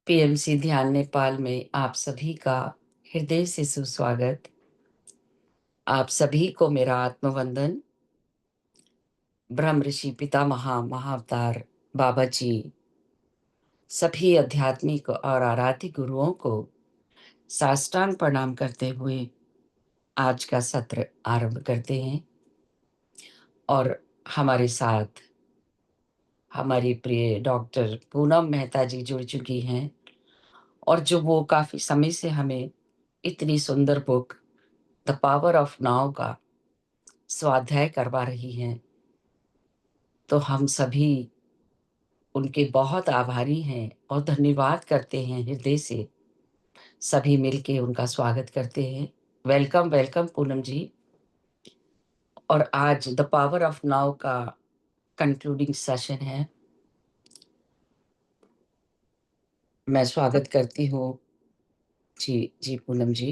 PMC ध्यान नेपाल में आप सभी का हृदय से सुस्वागत। आप सभी को मेरा आत्मवंदन। ब्रह्म ऋषि पितामह महाअवतार बाबा जी, सभी आध्यात्मिक और आराध्य गुरुओं को साष्टांग प्रणाम करते हुए आज का सत्र आरंभ करते हैं। और हमारे साथ हमारी प्रिय डॉक्टर पूनम मेहता जी जुड़ चुकी हैं, और जो वो काफ़ी समय से हमें इतनी सुंदर book the power of now का स्वाध्याय करवा रही हैं। तो हम सभी उनके बहुत आभारी हैं और धन्यवाद करते हैं हृदय से। सभी मिलके उनका स्वागत करते हैं। वेलकम वेलकम पूनम जी। और आज द पावर ऑफ नाउ का कंक्लूडिंग सेशन है। मैं स्वागत करती हूँ जी जी पूनम जी।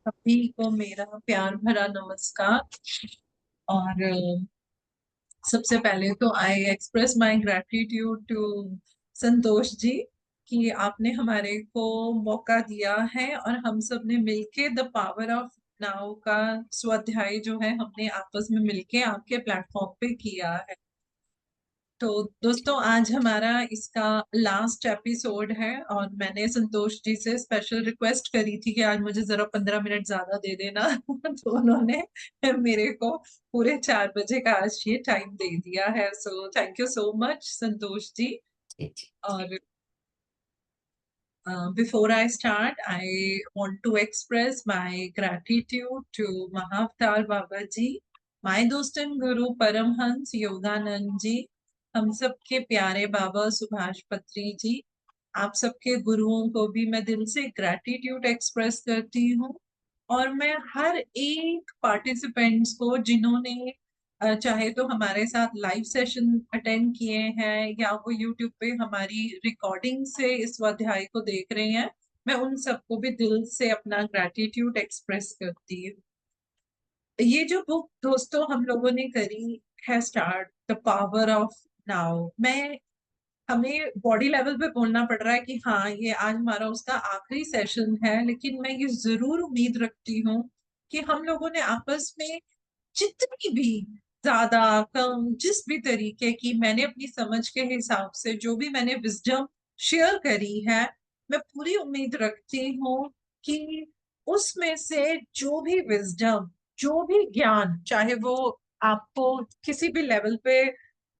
सभी को मेरा प्यार भरा नमस्कार। और सबसे पहले तो I express my gratitude to Santosh ji कि आपने हमारे को मौका दिया है और हम सब ने मिलके द पावर ऑफ नाउ का स्वाध्याय जो है हमने आपस में मिलके आपके प्लेटफॉर्म पे किया है। तो दोस्तों आज हमारा इसका लास्ट एपिसोड है और मैंने संतोष जी से स्पेशल रिक्वेस्ट करी थी कि आज मुझे जरा 15 मिनट ज्यादा दे देना तो उन्होंने मेरे को पूरे 4 बजे का आज ये टाइम दे दिया है। So thank you so much Santosh ji. जी जी। और before I start, I want to express my gratitude to Mahavatar Baba ji, my दोस्त and गुरु परमहंस योगानंद जी, हम सबके प्यारे बाबा सुभाष पत्री जी, आप सबके गुरुओं को भी मैं दिल से ग्रैटिट्यूड एक्सप्रेस करती हूँ। और मैं हर एक पार्टिसिपेंट्स को जिन्होंने चाहे तो हमारे साथ लाइव सेशन अटेंड किए हैं या वो यूट्यूब पे हमारी रिकॉर्डिंग से इस स्वाध्याय को देख रहे हैं, मैं उन सबको भी दिल से अपना ग्रैटिट्यूड एक्सप्रेस करती हूँ। ये जो बुक दोस्तों हम लोगों ने करी है start, the power of now, मैं हमें बॉडी लेवल पे बोलना पड़ रहा है कि हाँ ये आज हमारा उसका आखिरी सेशन है, लेकिन मैं ये जरूर उम्मीद रखती हूँ कि हम लोगों ने आपस में जितनी भी ज्यादा कम जिस भी तरीके की मैंने अपनी समझ के हिसाब से जो भी मैंने विजडम शेयर करी है, मैं पूरी उम्मीद रखती हूँ कि उसमें से जो भी विजडम, जो भी ज्ञान, चाहे वो आपको किसी भी लेवल पे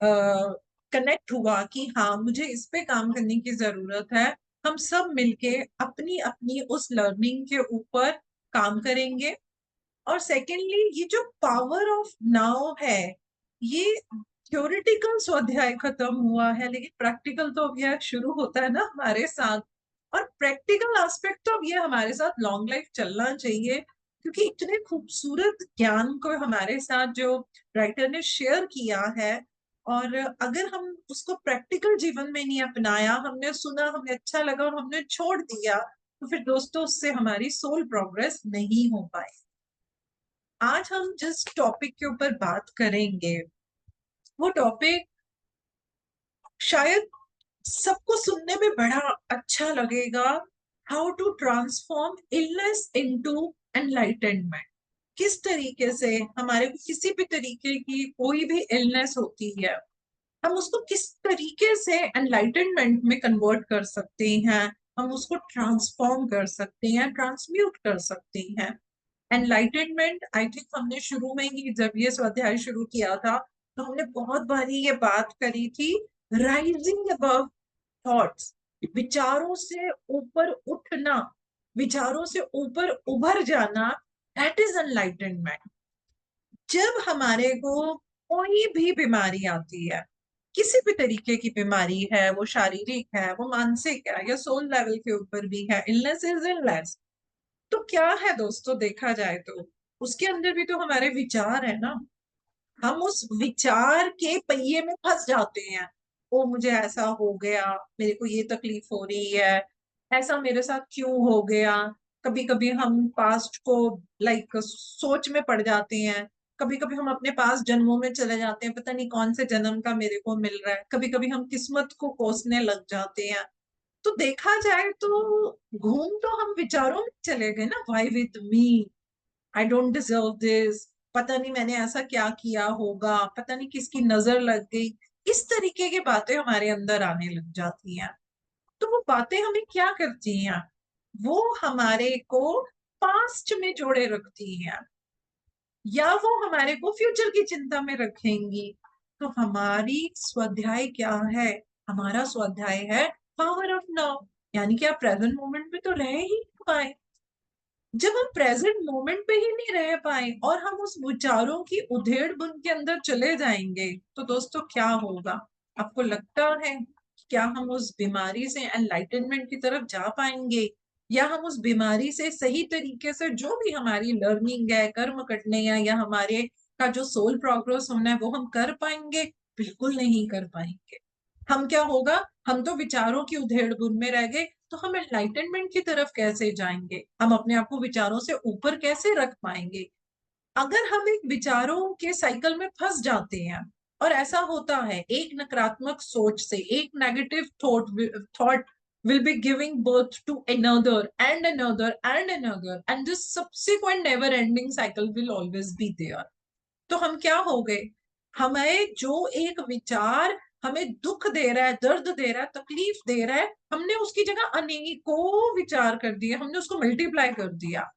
कनेक्ट हुआ कि हाँ मुझे इस पे काम करने की जरूरत है, हम सब मिलके अपनी अपनी उस लर्निंग के ऊपर काम करेंगे। और सेकेंडली ये जो पावर ऑफ नाउ है, ये थ्योरेटिकल स्वाध्याय खत्म हुआ है, लेकिन प्रैक्टिकल तो अब यह शुरू होता है ना हमारे साथ। और प्रैक्टिकल एस्पेक्ट तो अब ये हमारे साथ लॉन्ग लाइफ चलना चाहिए, क्योंकि इतने खूबसूरत ज्ञान को हमारे साथ जो राइटर ने शेयर किया है, और अगर हम उसको प्रैक्टिकल जीवन में नहीं अपनाया, हमने सुना, हमें अच्छा लगा और हमने छोड़ दिया, तो फिर दोस्तों उससे हमारी सोल प्रोग्रेस नहीं हो पाए। आज हम जिस टॉपिक के ऊपर बात करेंगे वो टॉपिक शायद सबको सुनने में बड़ा अच्छा लगेगा। How to transform illness into enlightenment. किस तरीके से हमारे को किसी भी तरीके की कोई भी इलनेस होती है, हम उसको किस तरीके से एनलाइटनमेंट में कन्वर्ट कर सकते हैं, हम उसको ट्रांसफॉर्म कर सकते हैं, ट्रांसम्यूट कर सकते हैं। एनलाइटनमेंट आई थिंक हमने शुरू में ही जब ये स्वाध्याय शुरू किया था तो हमने बहुत बारी ये बात करी थी, राइजिंग अबव थॉट्स, विचारों से ऊपर उठना, विचारों से ऊपर उभर जाना, दैट इज एनलाइटनमेंट। जब हमारे को कोई भी बीमारी आती है, किसी भी तरीके की बीमारी है, वो शारीरिक है, वो मानसिक है, या सोल लेवल के ऊपर भी है, इलनेस इज इलनेस, तो क्या है दोस्तों, देखा जाए तो उसके अंदर भी तो हमारे विचार है ना। हम उस विचार के पहिए में फंस जाते हैं। ओ मुझे ऐसा हो गया, मेरे को ये तकलीफ हो रही है, ऐसा मेरे साथ क्यों हो गया। कभी कभी हम पास्ट को लाइक सोच में पड़ जाते हैं, कभी कभी हम अपने पास जन्मों में चले जाते हैं, पता नहीं कौन से जन्म का मेरे को मिल रहा है, कभी कभी हम किस्मत को कोसने लग जाते हैं। तो देखा जाए तो घूम तो हम विचारों में चले गए ना, why with me, I don't deserve this, पता नहीं मैंने ऐसा क्या किया होगा, पता नहीं किसकी नजर लग गई, इस तरीके की बातें हमारे अंदर आने लग जाती हैं। तो वो बातें हमें क्या करती हैं, वो हमारे को पास्ट में जोड़े रखती हैं, या वो हमारे को फ्यूचर की चिंता में रखेंगी। तो हमारी स्वाध्याय क्या है, हमारा स्वाध्याय है पावर ऑफ नाउ, यानी कि आप प्रेजेंट मोमेंट में तो रह ही नहीं पाए। जब हम प्रेजेंट मोमेंट पे ही नहीं रह पाए और हम उस विचारों की उधेड़ बुन के अंदर चले जाएंगे, तो दोस्तों क्या होगा? आपको लगता है कि क्या हम उस बीमारी से एनलाइटनमेंट की तरफ जा पाएंगे, या हम उस बीमारी से सही तरीके से जो भी हमारी लर्निंग है, कर्म कटने या हमारे का जो सोल प्रोग्रेस होना है वो हम कर पाएंगे? बिल्कुल नहीं कर पाएंगे। हम क्या होगा, हम तो विचारों की उधेड़ बुन में रह गए, तो हम एनलाइटनमेंट की तरफ कैसे जाएंगे, हम अपने आप को विचारों से ऊपर कैसे रख पाएंगे? अगर हम एक विचारों के साइकिल में फंस जाते हैं, और ऐसा होता है, एक नकारात्मक सोच से, एक negative thought will be giving birth to another and another and another, and this subsequent never ending cycle will always be there. तो हम क्या हो गए, हमें जो एक विचार हमें दुख दे रहा है, दर्द दे रहा है, तकलीफ दे रहा है, हमने उसकी जगह अनेकों विचार कर दिए, हमने उसको मल्टीप्लाई कर दिया।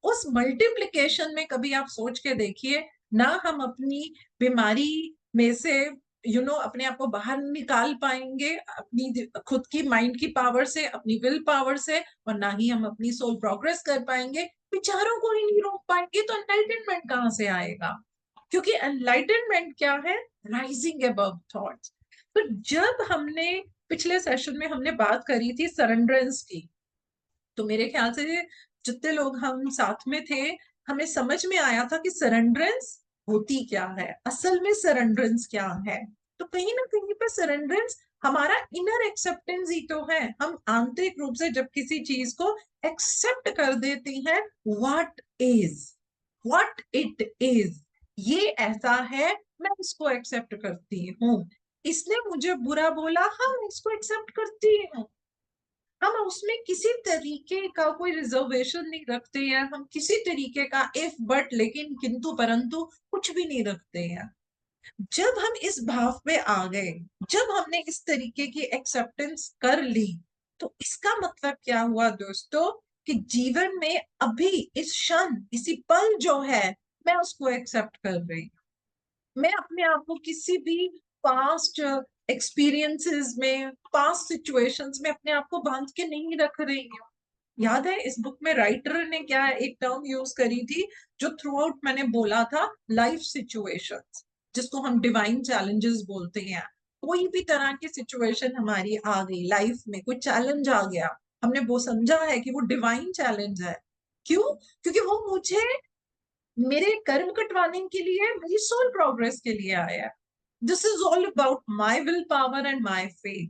उस मल्टीप्लिकेशन में कभी आप सोच के देखिए, ना हम अपनी बीमारी में से अपने आप को बाहर निकाल पाएंगे अपनी खुद की माइंड की पावर से, अपनी विल पावर से, और ना ही हम अपनी सोल प्रोग्रेस कर पाएंगे। विचारों को ही नहीं रोक पाएंगे तो एनलाइटनमेंट कहां से आएगा? क्योंकि एनलाइटनमेंट क्या है? Rising above thoughts. तो जब हमने पिछले सेशन में हमने बात करी थी सरेंडरेंस की, तो मेरे ख्याल से जितने लोग हम साथ में थे, हमें समझ में आया था कि सरेंडरेंस होती क्या है, असल में सरेंडरेंस क्या है। तो कहीं ना कहीं पर सरेंडरेंस हमारा इनर एक्सेप्टेंस ही तो है। हम आंतरिक रूप से जब किसी चीज को एक्सेप्ट कर देते हैं, what is, what it is, ये ऐसा है, मैं इसको एक्सेप्ट करती हूँ। इसने मुझे बुरा बोला, हाँ मैं इसको एक्सेप्ट करती हूँ। हम उसमें किसी तरीके का कोई रिजर्वेशन नहीं रखते हैं, हम किसी तरीके का इफ बट लेकिन किंतु परंतु कुछ भी नहीं रखते हैं। जब हम इस भाव पे आ गए, जब हमने इस तरीके की एक्सेप्टेंस कर ली, तो इसका मतलब क्या हुआ दोस्तों, कि जीवन में अभी इस क्षण इसी पल जो है, मैं उसको एक्सेप्ट कर रही हूँ। मैं अपने आप को किसी भी पास्ट एक्सपीरियंसेस में, पास्ट सिचुएशंस में अपने आप को बांध के नहीं रख रही हूँ। याद है इस बुक में राइटर ने क्या एक टर्म यूज करी थी, जो थ्रू आउट मैंने बोला था, लाइफ सिचुएशंस, जिसको हम डिवाइन चैलेंजेस बोलते हैं। कोई भी तरह की सिचुएशन हमारी आ गई लाइफ में, कोई चैलेंज आ गया, हमने वो समझा है कि वो डिवाइन चैलेंज है। क्यों? क्योंकि वो मुझे मेरे कर्म कटवाने के लिए, मेरी सोल प्रोग्रेस के लिए आया है। This is all about my will power and my faith,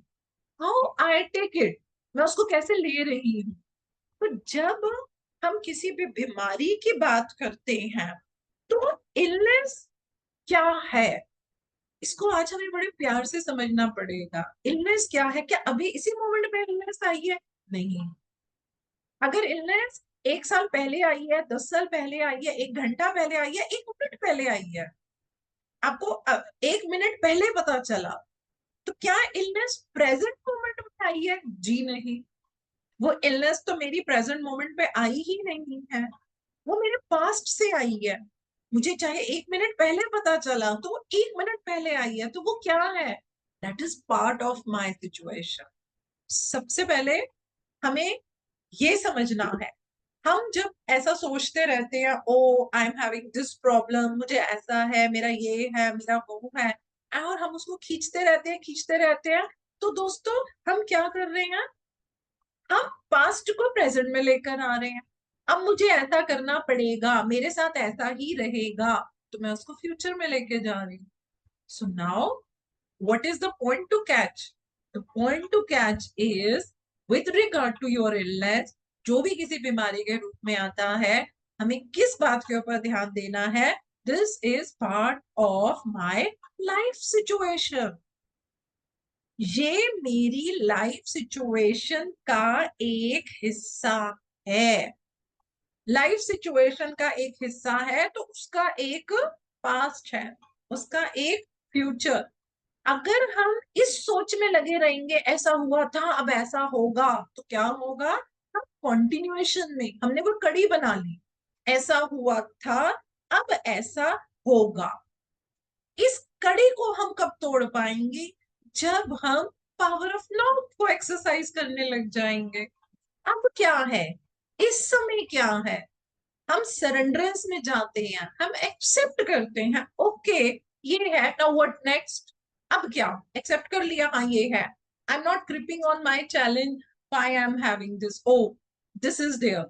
how I take it, मैं उसको कैसे ले रही हूँ। तो जब हम किसी भी बीमारी की बात करते हैं, तो इलनेस क्या है, इसको आज हमें बड़े प्यार से समझना पड़ेगा। इलनेस क्या है? क्या अभी इसी मोमेंट में इलनेस आई है? नहीं। अगर इलनेस 1 साल पहले आई है, 10 साल पहले आई है, 1 घंटा पहले आई है, 1 मिनट पहले आई है, आपको 1 मिनट पहले पता चला, तो क्या इलनेस प्रेजेंट मोमेंट में आई है? जी नहीं। वो इलनेस तो मेरी प्रेजेंट मोमेंट पे आई ही नहीं है, वो मेरे पास्ट से आई है। मुझे चाहे 1 मिनट पहले पता चला, तो वो 1 मिनट पहले आई है, तो वो क्या है? That is part of my situation. सबसे पहले हमें ये समझना है, हम जब ऐसा सोचते रहते हैं, oh I am having this problem, मुझे ऐसा है, मेरा ये है, मेरा वो है, और हम उसको खींचते रहते हैं, खींचते रहते हैं, तो दोस्तों हम क्या कर रहे हैं, हम पास्ट को प्रेजेंट में लेकर आ रहे हैं। अब मुझे ऐसा करना पड़ेगा, मेरे साथ ऐसा ही रहेगा, तो मैं उसको फ्यूचर में लेके जा रही हूँ। So now what is the point to catch? The point to catch is with regard to your illness, जो भी किसी बीमारी के रूप में आता है, हमें किस बात के ऊपर ध्यान देना है? This is part of my life situation. ये मेरी लाइफ सिचुएशन का एक हिस्सा है, लाइफ सिचुएशन का एक हिस्सा है, तो उसका एक पास्ट है, उसका एक फ्यूचर। अगर हम इस सोच में लगे रहेंगे ऐसा हुआ था अब ऐसा होगा, तो क्या होगा, हम कॉन्टिन्यूएशन में हमने कोई कड़ी बना ली, ऐसा हुआ था अब ऐसा होगा। इस कड़ी को हम कब तोड़ पाएंगे, जब हम पावर ऑफ नाउ को एक्सरसाइज करने लग जाएंगे। अब क्या है, इस समय क्या है, हम सरेंडरेंस में जाते हैं, हम एक्सेप्ट करते हैं, ओके ये है, नाउ व्हाट नेक्स्ट। अब क्या, एक्सेप्ट कर लिया, हाँ ये है, I am not creeping on my challenge, why I am having this, oh this is there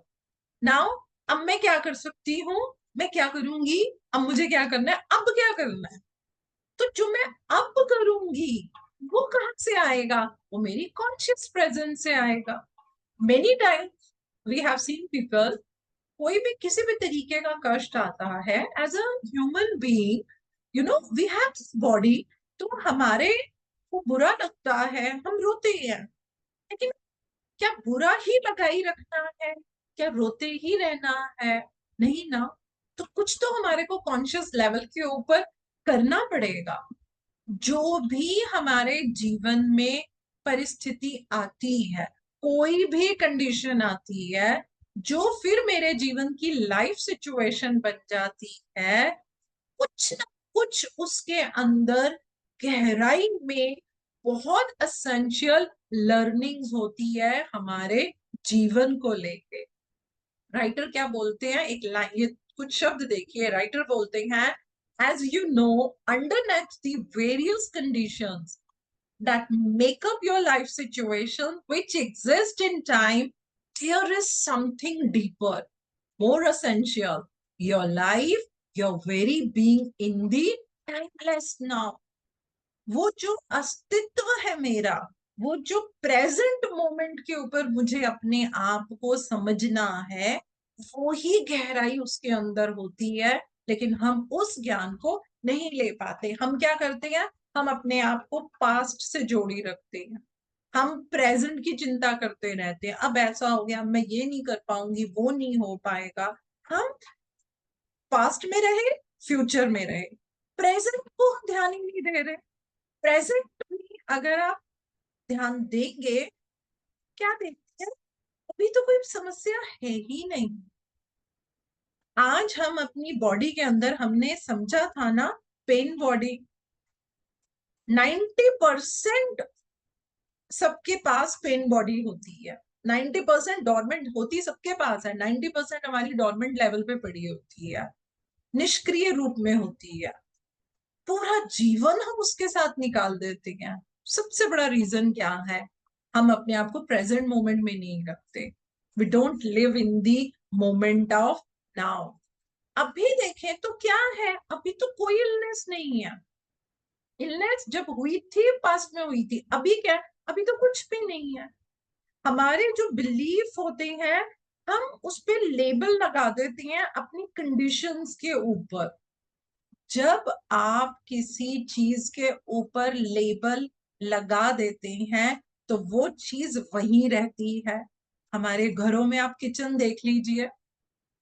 now. अब मैं क्या कर सकती हूँ, मैं क्या करूंगी, अब मुझे क्या करना है, अब क्या करना है। तो जो मैं अब करूंगी वो कहां से आएगा, वो मेरी कॉन्शियस प्रेजेंस से आएगा। Many times we have seen people, कोई भी किसी भी तरीके का कष्ट आता है as a human being, you know we have body, तो हमारे को बुरा लगता है, हम रोते हैं। लेकिन क्या बुरा ही लगाई रखना है, क्या रोते ही रहना है, नहीं ना। तो कुछ तो हमारे को कॉन्शियस लेवल के ऊपर करना पड़ेगा। जो भी हमारे जीवन में परिस्थिति आती है, कोई भी कंडीशन आती है जो फिर मेरे जीवन की लाइफ सिचुएशन बन जाती है, कुछ ना कुछ उसके अंदर गहराई में बहुत असेंशियल लर्निंग्स होती है हमारे जीवन को लेके। राइटर क्या बोलते हैं, एक लाइन, ये कुछ शब्द देखिए, राइटर बोलते हैं, as you know, underneath the various conditions that make up your life situation which exist in time, there is something deeper, more essential, your life, your very being in the timeless now। वो जो अस्तित्व है मेरा, वो जो present moment के ऊपर मुझे अपने आप को समझना है, वो ही गहराई उसके अंदर होती है। लेकिन हम उस ज्ञान को नहीं ले पाते, हम क्या करते हैं, हम अपने आप को पास्ट से जोड़ी रखते हैं, हम प्रेजेंट की चिंता करते रहते हैं, अब ऐसा हो गया, मैं ये नहीं कर पाऊंगी, वो नहीं हो पाएगा। हम पास्ट में रहे, फ्यूचर में रहे, प्रेजेंट को ध्यान ही नहीं दे रहे। प्रेजेंट में अगर आप ध्यान देंगे, क्या देखते हैं, अभी तो कोई समस्या है ही नहीं। आज हम अपनी बॉडी के अंदर हमने समझा था ना, पेन बॉडी, 90% सबके पास पेन बॉडी होती है, 90% डॉर्मेंट होती सबके पास है, 90% हमारी डॉर्मेंट लेवल पे पड़ी होती है, निष्क्रिय रूप में होती है। पूरा जीवन हम उसके साथ निकाल देते हैं। सबसे बड़ा रीजन क्या है, हम अपने आप को प्रेजेंट मोमेंट में नहीं रखते। We don't live in the moment of now. अभी देखें तो क्या है, अभी तो कोई इलनेस नहीं है। इलनेस जब हुई थी पास्ट में हुई थी, अभी क्या, अभी तो कुछ भी नहीं है। हमारे जो बिलीफ होते हैं, हम उस पर लेबल लगा देते हैं अपनी कंडीशंस के ऊपर। जब आप किसी चीज के ऊपर लेबल लगा देते हैं, तो वो चीज वहीं रहती है। हमारे घरों में आप किचन देख लीजिए,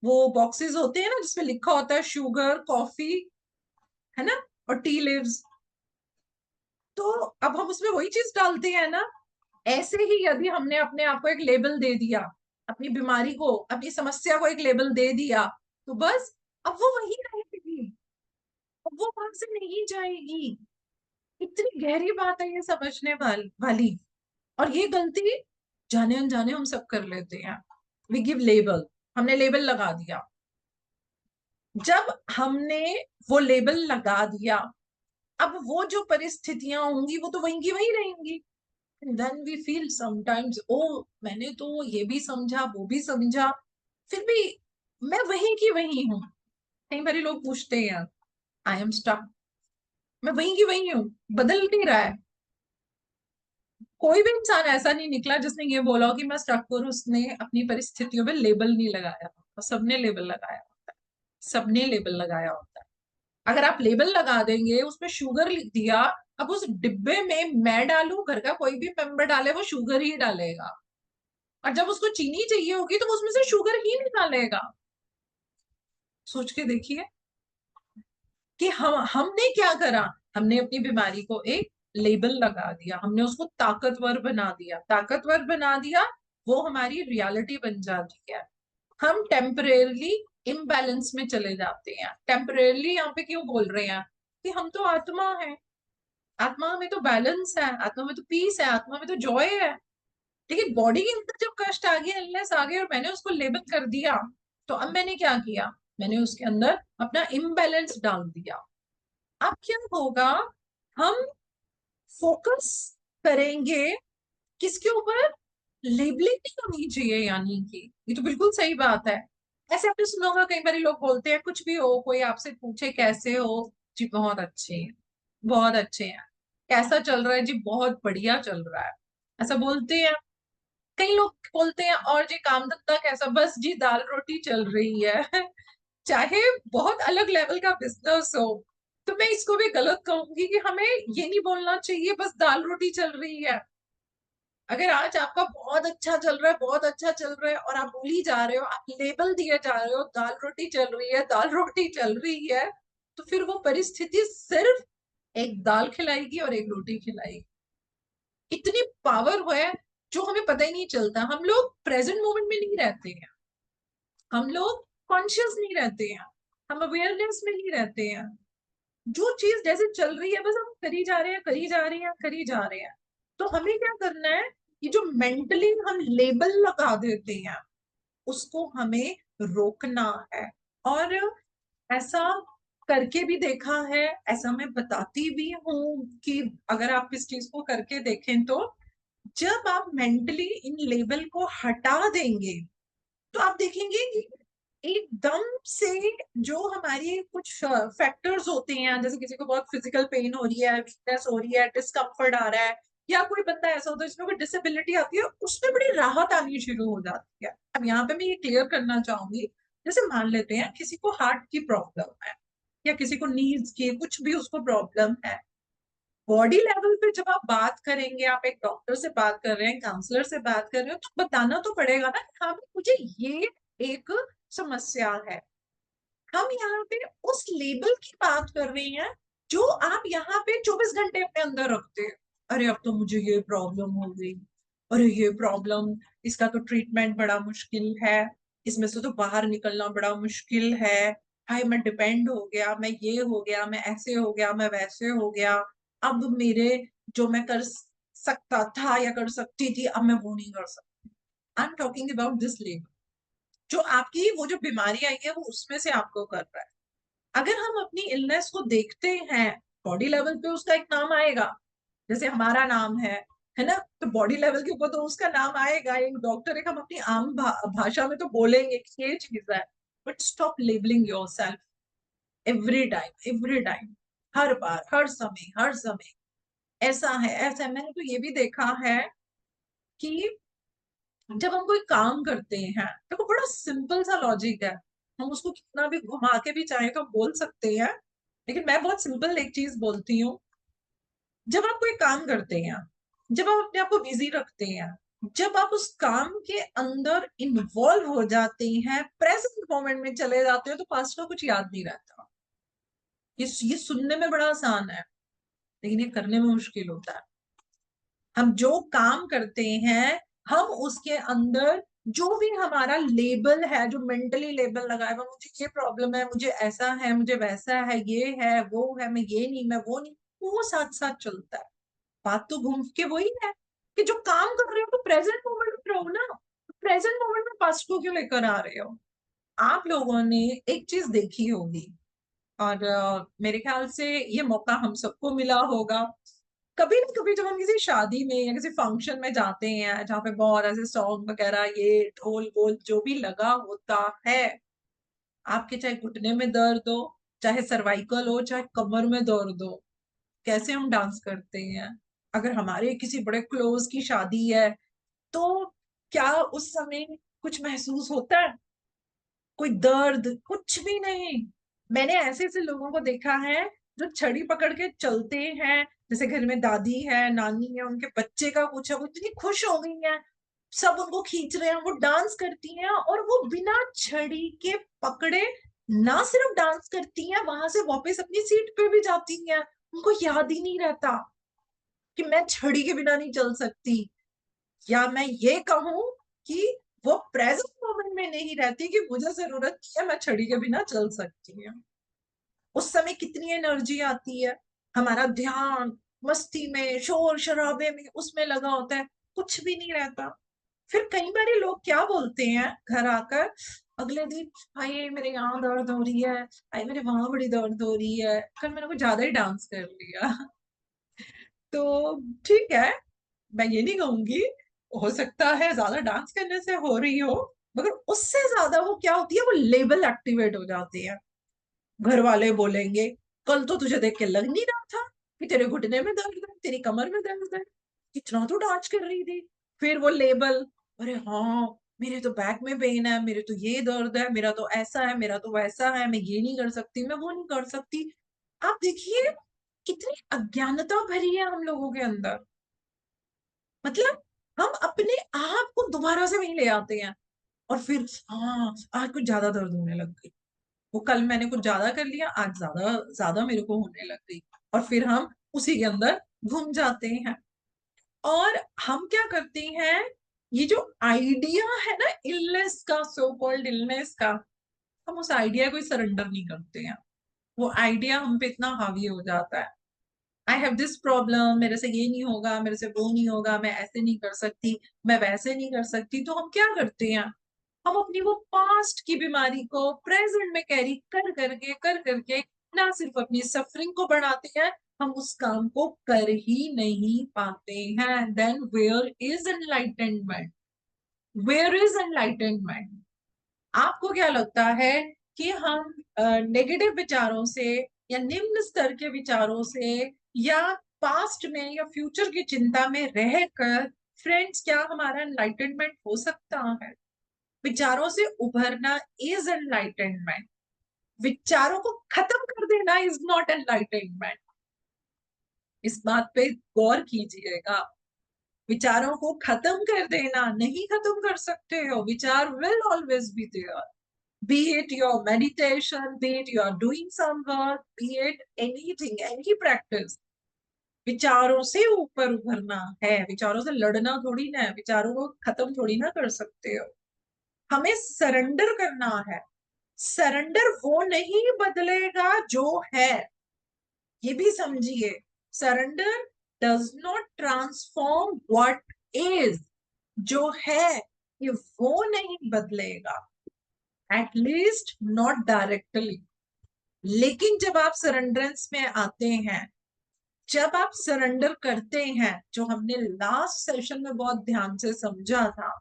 वो बॉक्सेस होते हैं ना जिसपे लिखा होता है शुगर, कॉफी, है ना, और टी लिव्स। तो अब हम उसमें वही चीज डालते हैं ना। ऐसे ही यदि हमने अपने आप को एक लेबल दे दिया, अपनी बीमारी को, अपनी समस्या को एक लेबल दे दिया, तो बस अब वो वहीं रहेगी, अब वो वहां से नहीं जाएगी। इतनी गहरी बात है ये समझने वाली। और ये गलती जाने अनजाने हम सब कर लेते हैं। वी गिव लेबल, हमने लेबल लगा दिया। जब हमने वो लेबल लगा दिया, अब वो जो परिस्थितियां होंगी वो तो वहीं की वहीं रहेंगी। देन वी फील समटाइम्स, ओ मैंने तो ये भी समझा वो भी समझा, फिर भी मैं वहीं की वहीं हूँ। कई बार लोग पूछते हैं, आई एम स्टक, मैं वहीं की वहीं हूँ, बदल नहीं रहा है। कोई भी इंसान ऐसा नहीं निकला जिसने ये बोला हो कि मैं स्टक हूँ, उसने अपनी परिस्थितियों पे लेबल नहीं लगाया होता। सबने लेबल लगाया होता है, सबने लेबल लगाया होता है। अगर आप लेबल लगा देंगे, उसमें शुगर लिख दिया, अब उस डिब्बे में मैं डालूं, घर का कोई भी मेंबर डाले, वो शुगर ही डालेगा। और जब उसको चीनी चाहिए होगी तो वो उसमें से शुगर ही निकालेगा। सोच के देखिए कि हमने क्या करा। हमने अपनी बीमारी को एक लेबल लगा दिया, हमने उसको ताकतवर बना दिया, ताकतवर बना दिया, वो हमारी रियलिटी बन जाती है। हम टेम्परेरली इम्बैलेंस में चले जाते हैं। टेम्परेरली यहाँ पे क्यों बोल रहे हैं कि हम तो आत्मा है, आत्मा में तो बैलेंस है, आत्मा में तो पीस है, आत्मा में तो जॉय है। लेकिन बॉडी के अंदर जब कष्ट आ गया, इलनेस आ गया और मैंने उसको लेबल कर दिया, तो अब मैंने क्या किया, मैंने उसके अंदर अपना इम्बैलेंस डाल दिया। अब क्या होगा, हम फोकस करेंगे किसके ऊपर, लेबलिंग नहीं होनी चाहिए। यानी कि ये तो बिल्कुल सही बात है। ऐसे आपने सुना होगा, कई बार लोग बोलते हैं कुछ भी हो, कोई आपसे पूछे कैसे हो, जी बहुत अच्छे हैं, बहुत अच्छे हैं। कैसा चल रहा है जी, बहुत बढ़िया चल रहा है, ऐसा बोलते हैं। कई लोग बोलते हैं और जी काम धंधा कैसा, बस जी दाल रोटी चल रही है। चाहे बहुत अलग लेवल का बिजनेस हो, तो मैं इसको भी गलत कहूंगी कि हमें ये नहीं बोलना चाहिए बस दाल रोटी चल रही है। अगर आज आपका बहुत अच्छा चल रहा है, बहुत अच्छा चल रहा है, और आप बोली जा रहे हो, आप लेबल दिए जा रहे हो दाल रोटी चल रही है, दाल रोटी चल रही है, तो फिर वो परिस्थिति सिर्फ एक दाल खिलाएगी और एक रोटी खिलाएगी। इतनी पावर है जो हमें पता ही नहीं चलता। हम लोग प्रेजेंट मोमेंट में नहीं रहते हैं, हम लोग कॉन्शियस नहीं रहते हैं, हम अवेयरनेस में नहीं रहते हैं। जो चीज जैसे चल रही है बस हम करी जा रहे हैं, करी जा रहे हैं, करी जा रहे हैं। तो हमें क्या करना है, ये जो मेंटली हम लेबल लगा देते हैं, उसको हमें रोकना है। और ऐसा करके भी देखा है, ऐसा मैं बताती भी हूँ कि अगर आप इस चीज को करके देखें तो जब आप मेंटली इन लेबल को हटा देंगे, तो आप देखेंगे कि एकदम से जो हमारी कुछ फैक्टर्स होते हैं, जैसे किसी को बहुत फिजिकल पेन हो रही है, वीकनेस हो रही है, डिस्कम्फर्ट आ रहा है, या कोई बंदा ऐसा होता है जिसमें कोई डिसेबिलिटी आती है, उसमें बड़ी राहत आनी शुरू हो जाती है। अब यहाँ पे मैं ये क्लियर करना चाहूंगी, जैसे मान लेते हैं किसी को हार्ट की प्रॉब्लम है, या किसी को नीड्स की, कुछ भी उसको प्रॉब्लम है, बॉडी लेवल पे जब आप बात करेंगे, आप एक डॉक्टर से बात कर रहे हैं, काउंसलर से बात कर रहे हो, तो बताना तो पड़ेगा ना कि हाँ भाई मुझे ये एक समस्या है। हम यहाँ पे उस लेबल की बात कर रहे हैं जो आप यहाँ पे 24 घंटे अपने अंदर रखते हैं। अरे अब तो मुझे ये प्रॉब्लम हो गई, अरे ये प्रॉब्लम, इसका तो ट्रीटमेंट बड़ा मुश्किल है, इसमें से तो बाहर निकलना बड़ा मुश्किल है, हाय मैं डिपेंड हो गया, मैं ये हो गया, मैं ऐसे हो गया, मैं वैसे हो गया, अब मेरे जो मैं कर सकता था या कर सकती थी, अब मैं वो नहीं कर सकती। I am talking about this label, जो आपकी वो जो बीमारी आई है वो उसमें से आपको कर रहा है। अगर हम अपनी इलनेस को देखते हैं, बॉडी लेवल पे उसका एक नाम आएगा, जैसे हमारा नाम है ना, तो बॉडी लेवल के ऊपर तो उसका नाम आएगा, एक डॉक्टर, एक हम अपनी आम भाषा में तो बोलेंगे कि ये चीज है। But stop labelling yourself every time, every time, हर बार, हर समय, हर समय ऐसा है, ऐसा है। मैंने तो ये भी देखा है कि जब हम कोई काम करते हैं, देखो बड़ा सिंपल सा लॉजिक है, हम उसको कितना भी घुमा के भी चाहे तो बोल सकते हैं, लेकिन मैं बहुत सिंपल एक चीज बोलती हूँ। जब आप कोई काम करते हैं, जब आप अपने आप को बिजी रखते हैं, जब आप उस काम के अंदर इन्वॉल्व हो जाते हैं, प्रेजेंट मोमेंट में चले जाते हो, तो पास्ट का कुछ याद नहीं रहता। ये सुनने में बड़ा आसान है, लेकिन ये करने में मुश्किल होता है। हम जो काम करते हैं, हम उसके अंदर जो भी हमारा लेबल है, जो मेंटली लेबल लगाया हुआ, मुझे ये प्रॉब्लम है, मुझे ऐसा है, मुझे वैसा है, ये है, वो है, मैं ये नहीं, मैं वो नहीं, वो साथ साथ चलता है। बात तो घूम के वही है कि जो काम कर रहे हो तो प्रेजेंट मोमेंट में रहो ना, प्रेजेंट मोमेंट में पास्ट को क्यों लेकर आ रहे हो। आप लोगों ने एक चीज देखी होगी, और मेरे ख्याल से ये मौका हम सबको मिला होगा, कभी ना कभी जब हम किसी शादी में या किसी फंक्शन में जाते हैं जहाँ पे बहुत ऐसे सॉन्ग वगैरह, ये ढोल बोल जो भी लगा होता है, आपके चाहे घुटने में दर्द हो, चाहे सर्वाइकल हो, चाहे कमर में दर्द हो, कैसे हम डांस करते हैं। अगर हमारे किसी बड़े क्लोज की शादी है, तो क्या उस समय कुछ महसूस होता है, कोई दर्द, कुछ भी नहीं। मैंने ऐसे-ऐसे लोगों को देखा है जो छड़ी पकड़ के चलते हैं, जैसे घर में दादी है, नानी है, उनके बच्चे का कुछ है, वो इतनी खुश हो गई हैं, सब उनको खींच रहे हैं, वो डांस करती हैं और वो बिना छड़ी के पकड़े ना सिर्फ डांस करती हैं, वहां से वापस अपनी सीट पे भी जाती हैं। उनको याद ही नहीं रहता कि मैं छड़ी के बिना नहीं चल सकती, या मैं ये कहूँ कि वो प्रेजेंट मोमेंट में नहीं रहती कि मुझे जरूरत है, मैं छड़ी के बिना चल सकती हूँ। उस समय कितनी एनर्जी आती है, हमारा ध्यान मस्ती में, शोर शराबे में, उसमें लगा होता है, कुछ भी नहीं रहता। फिर कई बार लोग क्या बोलते हैं घर आकर अगले दिन, हाय मेरे यहाँ दर्द हो रही है, हाय मेरे वहां बड़ी दर्द हो रही है, कल मैंने कुछ ज्यादा ही डांस कर लिया। तो ठीक है, मैं ये नहीं कहूंगी, हो सकता है ज्यादा डांस करने से हो रही हो, मगर उससे ज्यादा वो क्या होती है, वो लेवल एक्टिवेट हो जाती है। घर वाले बोलेंगे, कल तो तुझे देख के लग नहीं रहा था कि तेरे घुटने में दर्द है, तेरी कमर में दर्द है, कितना तो डांस कर रही थी। फिर वो लेबल, अरे हाँ मेरे तो बैक में पेन है, मेरे तो ये दर्द है, मेरा तो ऐसा है, मेरा तो वैसा है, मैं ये नहीं कर सकती, मैं वो नहीं कर सकती। आप देखिए कितनी अज्ञानता भरी है हम लोगों के अंदर। मतलब हम अपने आप को दोबारा से वहीं ले आते हैं, और फिर हाँ आज कुछ ज्यादा दर्द होने लग गई, वो कल मैंने कुछ ज्यादा कर लिया, आज ज्यादा ज्यादा मेरे को होने लग गई, और फिर हम उसी के अंदर घूम जाते हैं। और हम क्या करते हैं, ये जो आइडिया है ना इलनेस का, सो कॉल्ड इलनेस का, हम उस आइडिया को ही सरेंडर नहीं करते हैं। वो आइडिया हम पे इतना हावी हो जाता है, आई हैव दिस प्रॉब्लम, मेरे से ये नहीं होगा, मेरे से वो नहीं होगा, मैं ऐसे नहीं कर सकती, मैं वैसे नहीं कर सकती, तो हम क्या करते हैं, हम अपनी वो पास्ट की बीमारी को प्रेजेंट में कैरी कर करके ना सिर्फ अपनी सफरिंग को बढ़ाते हैं, हम उस काम को कर ही नहीं पाते हैं। Then where is enlightenment, where is enlightenment? आपको क्या लगता है कि हम नेगेटिव विचारों से या निम्न स्तर के विचारों से या पास्ट में या फ्यूचर की चिंता में रहकर, फ्रेंड्स, क्या हमारा एनलाइटनमेंट हो सकता है? विचारों से उभरना इज एनलाइटनमेंट, विचारों को खत्म कर देना इज नॉट एनलाइटनमेंट। इस बात पे गौर कीजिएगा। विचारों को खत्म कर देना नहीं खत्म कर सकते हो, विचार will always be there, be it your meditation, be it you are doing some work, be it anything, any practice, विचारों से ऊपर उभरना है, विचारों से लड़ना थोड़ी ना है, विचारों को खत्म थोड़ी ना कर सकते हो। हमें सरेंडर करना है। सरेंडर वो नहीं बदलेगा जो है, ये भी समझिए। Surrender does not transform what is, जो है ये वो नहीं बदलेगा, एटलीस्ट नॉट डायरेक्टली। लेकिन जब आप सरेंडरेंस में आते हैं, जब आप सरेंडर करते हैं, जो हमने लास्ट सेशन में बहुत ध्यान से समझा था,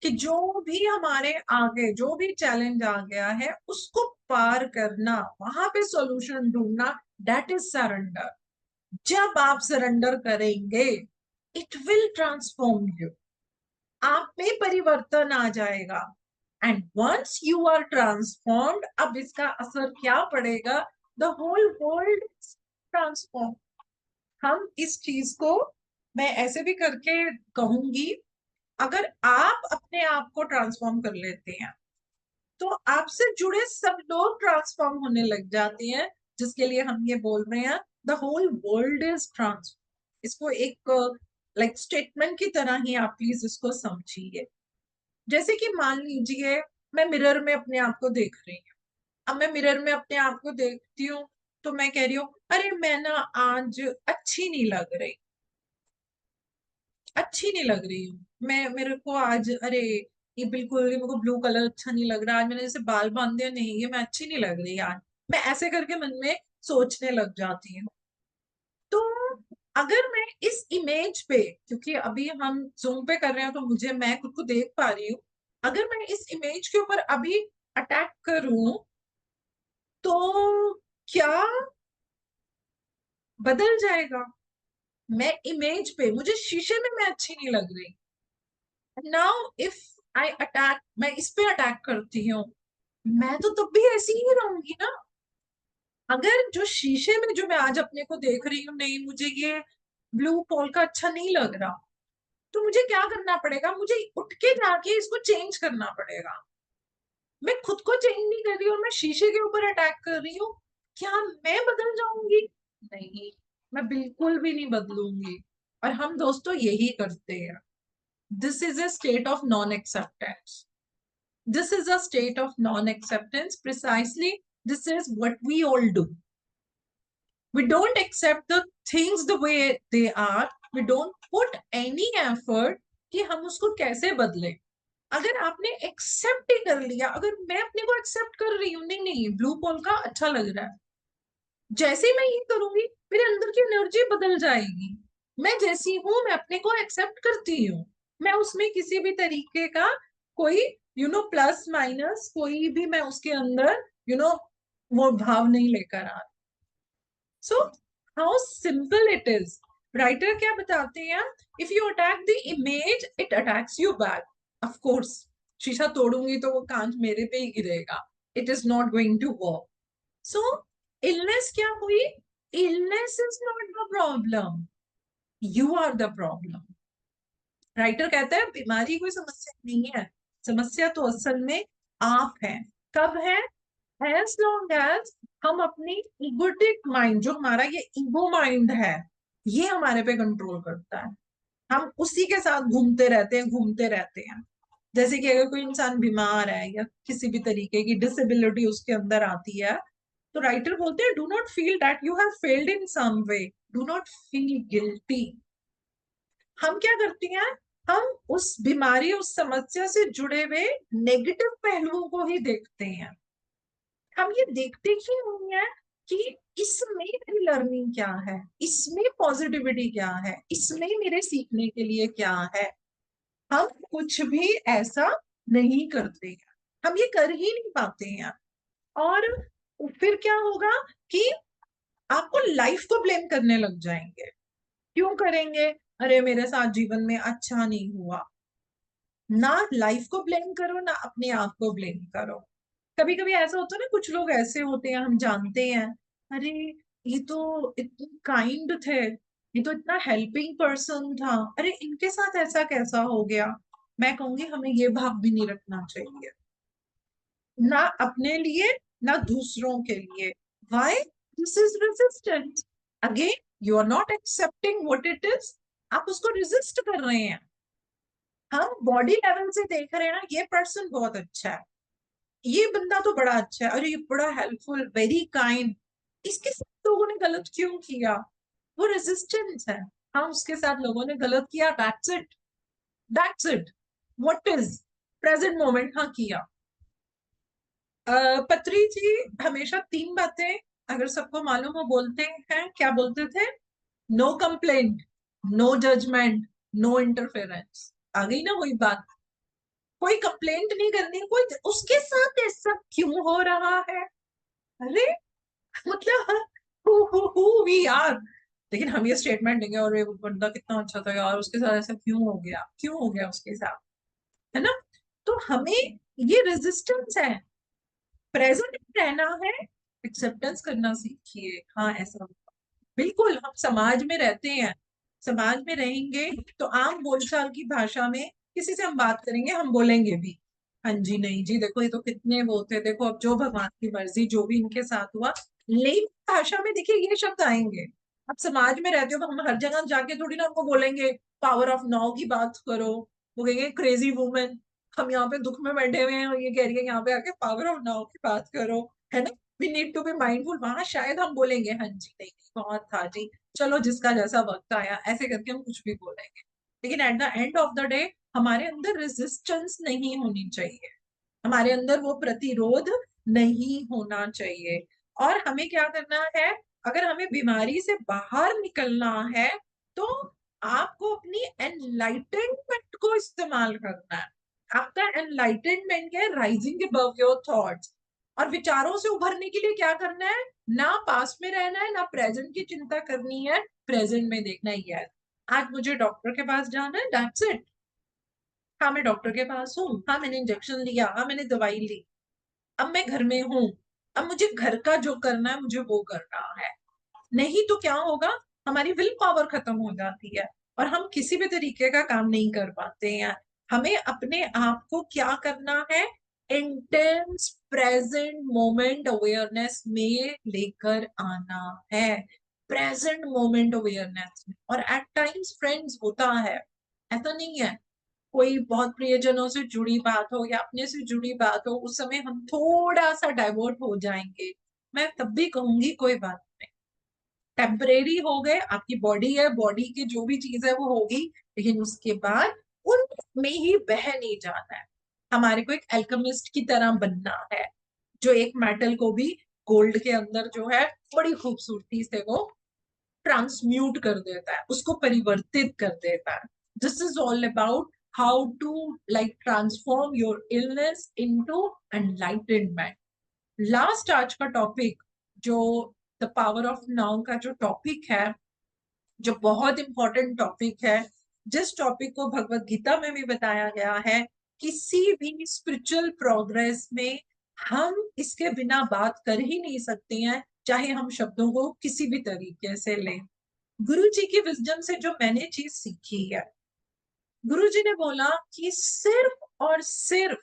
कि जो भी हमारे आगे जो भी चैलेंज आ गया है उसको पार करना, वहां पे सॉल्यूशन ढूंढना, दैट इज सरेंडर। जब आप सरेंडर करेंगे, इट विल ट्रांसफॉर्म यू, आप में परिवर्तन आ जाएगा। And once you are transformed, अब इसका असर क्या पड़ेगा, द होल वर्ल्ड ट्रांसफॉर्म। हम इस चीज को मैं ऐसे भी करके कहूंगी, अगर आप अपने आप को ट्रांसफॉर्म कर लेते हैं, तो आपसे जुड़े सब लोग ट्रांसफॉर्म होने लग जाते हैं, जिसके लिए हम ये बोल रहे हैं the whole world is transform. इसको एक लाइक स्टेटमेंट की तरह ही आप प्लीज इसको समझिए। जैसे कि मान लीजिए मैं मिरर में अपने आप को देख रही हूँ, अब मैं मिरर में अपने आप को देखती हूँ, तो मैं कह रही हूँ, अरे मैं ना आज अच्छी नहीं लग रही, अच्छी नहीं लग रही हूँ मैं, मेरे को आज, अरे ये बिल्कुल मेरे को ब्लू कलर अच्छा नहीं लग रहा, आज मैंने जैसे बाल बांध दिया, नहीं ये मैं अच्छी नहीं लग रही आज, मैं ऐसे करके मन में सोचने लग जाती हूँ। तो अगर मैं इस इमेज पे, क्योंकि अभी हम जूम पे कर रहे हैं तो मुझे, मैं खुद को देख पा रही हूँ, अगर मैं इस इमेज के ऊपर अभी अटैक करूं, तो क्या बदल जाएगा? मैं इमेज पे, मुझे शीशे में मैं अच्छी नहीं लग रही, नाउ इफ आई अटैक, मैं इस पे अटैक करती हूँ, मैं तो तब भी ऐसी ही रहूंगी ना। अगर जो शीशे में जो मैं आज अपने को देख रही हूँ, नहीं मुझे ये ब्लू पोल का अच्छा नहीं लग रहा, तो मुझे क्या करना पड़ेगा, मुझे उठ के जाके इसको चेंज करना पड़ेगा। मैं खुद को चेंज नहीं कर रही हूँ, मैं शीशे के ऊपर अटैक कर रही हूँ। क्या मैं बदल जाऊंगी? नहीं, मैं बिल्कुल भी नहीं बदलूंगी। और हम दोस्तों यही करते हैं। This is a state of non acceptance. This is a state of non acceptance precisely. This is what we all do. We don't accept the things the way they are. We don't put any effort कि हम उसको कैसे बदले। अगर आपने accept ही कर लिया, अगर मैं अपने को एक्सेप्ट कर रही हूँ, नहीं नहीं ब्लू पोल का अच्छा लग रहा है, जैसे ही मैं ये करूंगी मेरे अंदर की एनर्जी बदल जाएगी। मैं जैसी हूं मैं अपने को एक्सेप्ट करती हूँ। मैं उसमें किसी भी तरीके का कोई प्लस माइनस कोई भी मैं उसके अंदर वो भाव नहीं लेकर आ। So how simple it is. Writer क्या बताते हैं? If you attack the image it attacks you back. Of course शीशा तोड़ूंगी तो वो कांच मेरे पे ही गिरेगा। It is not going to work. So illness क्या हुई? Illness is not the problem, you are the problem. Writer कहता है बीमारी कोई समस्या नहीं है, समस्या तो असल में आप है। कब है? एज लॉन्ग एज हम अपनी इगोटिक माइंड, जो हमारा ये ईगो माइंड है, ये हमारे पे कंट्रोल करता है। हम उसी के साथ घूमते रहते हैं, घूमते रहते हैं। जैसे कि अगर कोई इंसान बीमार है या किसी भी तरीके की डिसेबिलिटी उसके अंदर आती है, तो राइटर बोलते हैं do not feel that you have failed in some way, do not feel guilty. हम क्या करते हैं? हम उस बीमारी उस समस्या से जुड़े हुए नेगेटिव पहलुओं को ही देखते हैं। हम ये देखते ही नहीं है कि इसमें मेरी लर्निंग क्या है, इसमें पॉजिटिविटी क्या है, इसमें मेरे सीखने के लिए क्या है। हम कुछ भी ऐसा नहीं करते हैं, हम ये कर ही नहीं पाते हैं। और फिर क्या होगा कि आपको लाइफ को ब्लेम करने लग जाएंगे। क्यों करेंगे? अरे मेरे साथ जीवन में अच्छा नहीं हुआ। ना लाइफ को ब्लेम करो ना अपने आप को ब्लेम करो। कभी कभी ऐसा होता है ना, कुछ लोग ऐसे होते हैं हम जानते हैं, अरे ये तो इतने काइंड थे, ये तो इतना हेल्पिंग पर्सन था, अरे इनके साथ ऐसा कैसा हो गया। मैं कहूंगी हमें ये भाव भी नहीं रखना चाहिए, ना अपने लिए ना दूसरों के लिए। Why? This is resistant. Again you are not accepting what it is. आप उसको रेजिस्ट कर रहे हैं। हम बॉडी लेवल से देख रहे हैं ना, ये पर्सन बहुत अच्छा है, ये बंदा तो बड़ा अच्छा है, अरे ये बड़ा हेल्पफुल वेरी काइंड, इसके साथ लोगों ने गलत क्यों किया? वो रेजिस्टेंस है। हाँ उसके साथ लोगों ने गलत किया, that's it, that's it. What is present moment? हाँ किया। पत्री जी हमेशा तीन बातें अगर सबको मालूम हो बोलते हैं, क्या बोलते थे? No complaint, no judgement, no interference. आ गई ना वही बात। कोई कंप्लेंट नहीं करनी, कोई उसके साथ ऐसा क्यों हो रहा है। अरे मतलब हु वी आर। लेकिन हम ये स्टेटमेंट देंगे और ये बंदा कितना अच्छा था यार, उसके साथ ऐसा क्यों हो गया, क्यों हो गया उसके साथ, है ना? तो हमें ये रेजिस्टेंस है। प्रेजेंट रहना है, एक्सेप्टेंस करना सीखिए। हाँ ऐसा बिल्कुल हम समाज में रहते हैं, समाज में रहेंगे तो आम बोलचाल की भाषा में किसी से हम बात करेंगे, हम बोलेंगे भी हाँ जी नहीं जी देखो ये तो कितने वो थे, देखो अब जो भगवान की मर्जी जो भी इनके साथ हुआ। लेम भाषा में देखिए ये शब्द आएंगे। अब समाज में रहते हो तो हम हर जगह जाके थोड़ी ना उनको बोलेंगे पावर ऑफ नाउ की बात करो। वो कहेंगे क्रेजी वुमेन, हम यहाँ पे दुख में बैठे हुए हैं और ये कह रही है यहाँ पे आके पावर ऑफ नाउ की बात करो, है ना? We need to be mindful. वहां शायद हम बोलेंगे हाँ जी नहीं नहीं बहुत था जी, चलो जिसका जैसा वक्त आया, ऐसे करके हम कुछ भी बोलेंगे। लेकिन at the end of the day हमारे अंदर रेजिस्टेंस नहीं होनी चाहिए, हमारे अंदर वो प्रतिरोध नहीं होना चाहिए। और हमें क्या करना है? अगर हमें बीमारी से बाहर निकलना है तो आपको अपनी एनलाइटनमेंट को इस्तेमाल करना है। आपका एनलाइटनमेंट है राइजिंग अबव योर थॉट्स। और विचारों से उभरने के लिए क्या करना है? ना पास में रहना है ना प्रेजेंट की चिंता करनी है, प्रेजेंट में देखना ही है। आज मुझे डॉक्टर के पास जाना है, दैट्स इट। हाँ मैं डॉक्टर के पास हूँ, हाँ मैंने इंजेक्शन लिया, हाँ मैंने दवाई ली, अब मैं घर में हूँ। अब मुझे घर का जो करना है मुझे वो करना है। नहीं तो क्या होगा, हमारी विल पावर खत्म हो जाती है और हम किसी भी तरीके का काम नहीं कर पाते हैं। हमें अपने आप को क्या करना है, इंटेंस प्रेजेंट मोमेंट अवेयरनेस में लेकर आना है। प्रेजेंट मोमेंट अवेयरनेस में। और एट टाइम्स फ्रेंड्स होता है, ऐसा नहीं है, कोई बहुत प्रियजनों से जुड़ी बात हो या अपने से जुड़ी बात हो, उस समय हम थोड़ा सा डाइवर्ट हो जाएंगे। मैं तब भी कहूंगी कोई बात नहीं, टेम्परेरी हो गए, आपकी बॉडी है, बॉडी की जो भी चीज है वो होगी, लेकिन उसके बाद उनमें ही बह नहीं जाना है। हमारे को एक एल्केमिस्ट की तरह बनना है, जो एक मेटल को भी गोल्ड के अंदर जो है बड़ी खूबसूरती से वो ट्रांसम्यूट कर देता है, उसको परिवर्तित कर देता है। This is all about how to like transform your illness into enlightenment. Last आज का टॉपिक, जो द पावर ऑफ नाउ का जो टॉपिक है, जो बहुत इंपॉर्टेंट टॉपिक है, जिस टॉपिक को भगवत गीता में भी बताया गया है, किसी भी स्पिरिचुअल प्रोग्रेस में हम इसके बिना बात कर ही नहीं सकते हैं, चाहे हम शब्दों को किसी भी तरीके से लें। गुरु जी की विजडम से जो मैंने चीज सीखी है, गुरु जी ने बोला कि सिर्फ और सिर्फ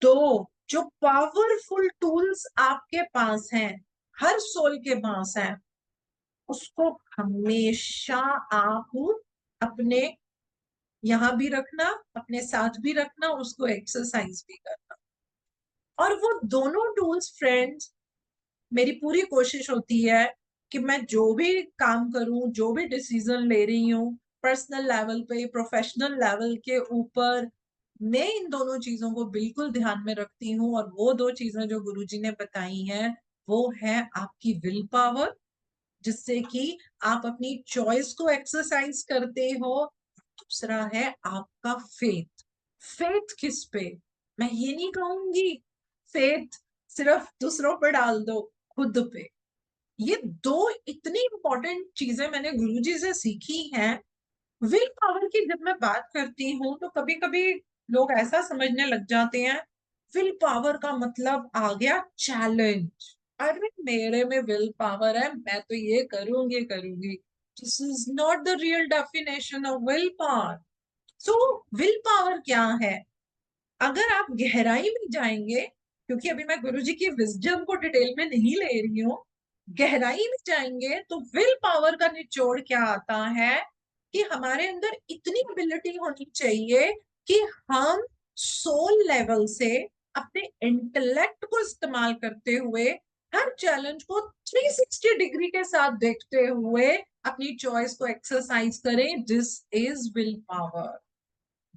दो जो पावरफुल टूल्स आपके पास हैं, हर सोल के पास हैं, उसको हमेशा आप अपने यहां भी रखना, अपने साथ भी रखना, उसको एक्सरसाइज भी करना। और वो दोनों टूल्स फ्रेंड्स, मेरी पूरी कोशिश होती है कि मैं जो भी काम करूं, जो भी डिसीजन ले रही हूँ, पर्सनल लेवल पे, प्रोफेशनल लेवल के ऊपर, मैं इन दोनों चीजों को बिल्कुल ध्यान में रखती हूँ। और वो दो चीजें जो गुरुजी ने बताई हैं, वो है आपकी विल पावर, जिससे कि आप अपनी चॉइस को एक्सरसाइज करते हो। दूसरा है आपका फेथ। फेथ किस पे? मैं ये नहीं कहूंगी फेथ सिर्फ दूसरों पर डाल दो, खुद पे। ये दो इतनी इंपॉर्टेंट चीजें मैंने गुरुजी से सीखी हैं। विल पावर की जब मैं बात करती हूँ तो कभी कभी लोग ऐसा समझने लग जाते हैं, विल पावर का मतलब आ गया चैलेंज। अरे मेरे में विल पावर है, मैं तो ये करूंगी करूंगी। This is not the real definition of will power. So will power क्या है? अगर आप गहराई में जाएंगे, क्योंकि अभी मैं गुरुजी की विजडम को डिटेल में नहीं ले रही हूँ, गहराई में जाएंगे तो विल पावर का निचोड़ क्या आता है कि हमारे अंदर इतनी एबिलिटी होनी चाहिए कि हम सोल लेवल से अपने इंटेलेक्ट को इस्तेमाल करते हुए हर चैलेंज को 360 डिग्री के साथ देखते हुए अपनी चॉइस को एक्सरसाइज करें। This is will power.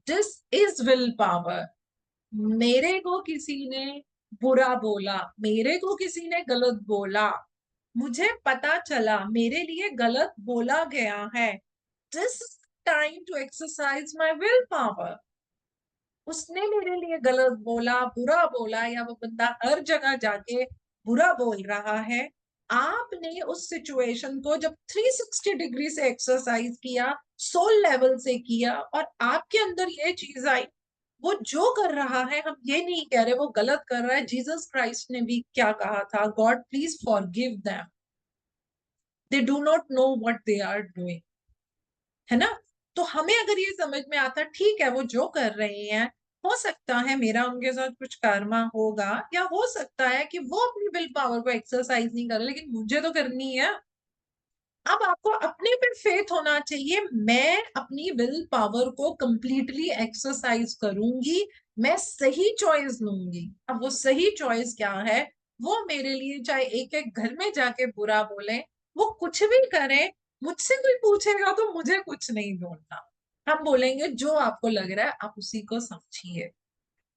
This is will power. मेरे को किसी ने बुरा बोला, मेरे को किसी ने गलत बोला, मुझे पता चला मेरे लिए गलत बोला गया है, this time to exercise my will power. उसने मेरे लिए गलत बोला, बुरा बोला, या वो बंदा हर जगह जाके बुरा बोल रहा है, आपने उस सिचुएशन को जब 360 डिग्री से एक्सरसाइज किया, सोल लेवल से किया, और आपके अंदर ये चीज आई, वो जो कर रहा है, हम ये नहीं कह रहे वो गलत कर रहा है। जीसस क्राइस्ट ने भी क्या कहा था, God please forgive them, they do not know what they are doing, है ना? तो हमें अगर ये समझ में आता, ठीक है वो जो कर रहे हैं, हो सकता है मेरा उनके साथ कुछ कर्मा होगा, या हो सकता है कि वो अपनी विल पावर को एक्सरसाइज नहीं कर रहे, लेकिन मुझे तो करनी है। अब आपको अपने पे फेथ होना चाहिए, मैं अपनी विल पावर को कंप्लीटली एक्सरसाइज करूंगी, मैं सही चॉइस लूंगी। अब वो सही चॉइस क्या है? वो मेरे लिए चाहे एक एक घर में जाके बुरा बोले, वो कुछ भी करे, मुझसे कोई पूछेगा तो मुझे कुछ नहीं बोलना। हम बोलेंगे जो आपको लग रहा है आप उसी को समझिए।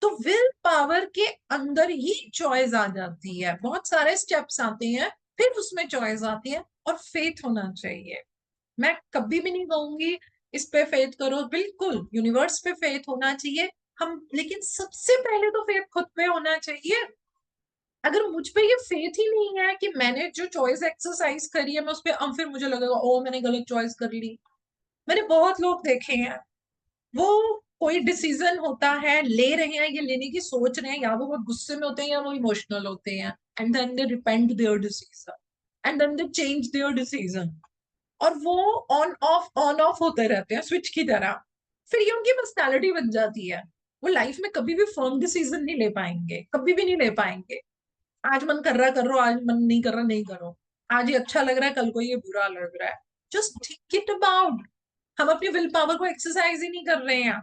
तो विल पावर के अंदर ही चॉइस आ जाती है, बहुत सारे स्टेप्स आते हैं, फिर उसमें चॉइस आती है, और फेथ होना चाहिए। मैं कभी भी नहीं कहूंगी इस पे फेथ करो, बिल्कुल यूनिवर्स पे फेथ होना चाहिए हम, लेकिन सबसे पहले तो फेथ खुद पे होना चाहिए। अगर मुझ पे ये फेथ ही नहीं है कि मैंने जो चॉइस एक्सरसाइज करी है मैं उस पे, अब फिर मुझे लगेगा ओ मैंने गलत चॉइस कर ली। मैंने बहुत लोग देखे हैं, वो कोई डिसीजन होता है, ले रहे हैं, ये लेने की सोच रहे हैं, या वो बहुत गुस्से में होते हैं या वो इमोशनल होते हैं, and then they repent their decision, and then they change their decision. और वो ऑन ऑफ होते रहते हैं स्विच की तरह। फिर ये उनकी पर्सनालिटी बन जाती है। वो लाइफ में कभी भी फर्म डिसीजन नहीं ले पाएंगे, कभी भी नहीं ले पाएंगे। आज मन कर रहा है करो, आज मन नहीं कर रहा नहीं करो। आज ये अच्छा लग रहा है, कल को ये बुरा लग रहा है। Just think it about. हम अपनी विल पावर को एक्सरसाइज ही नहीं कर रहे हैं।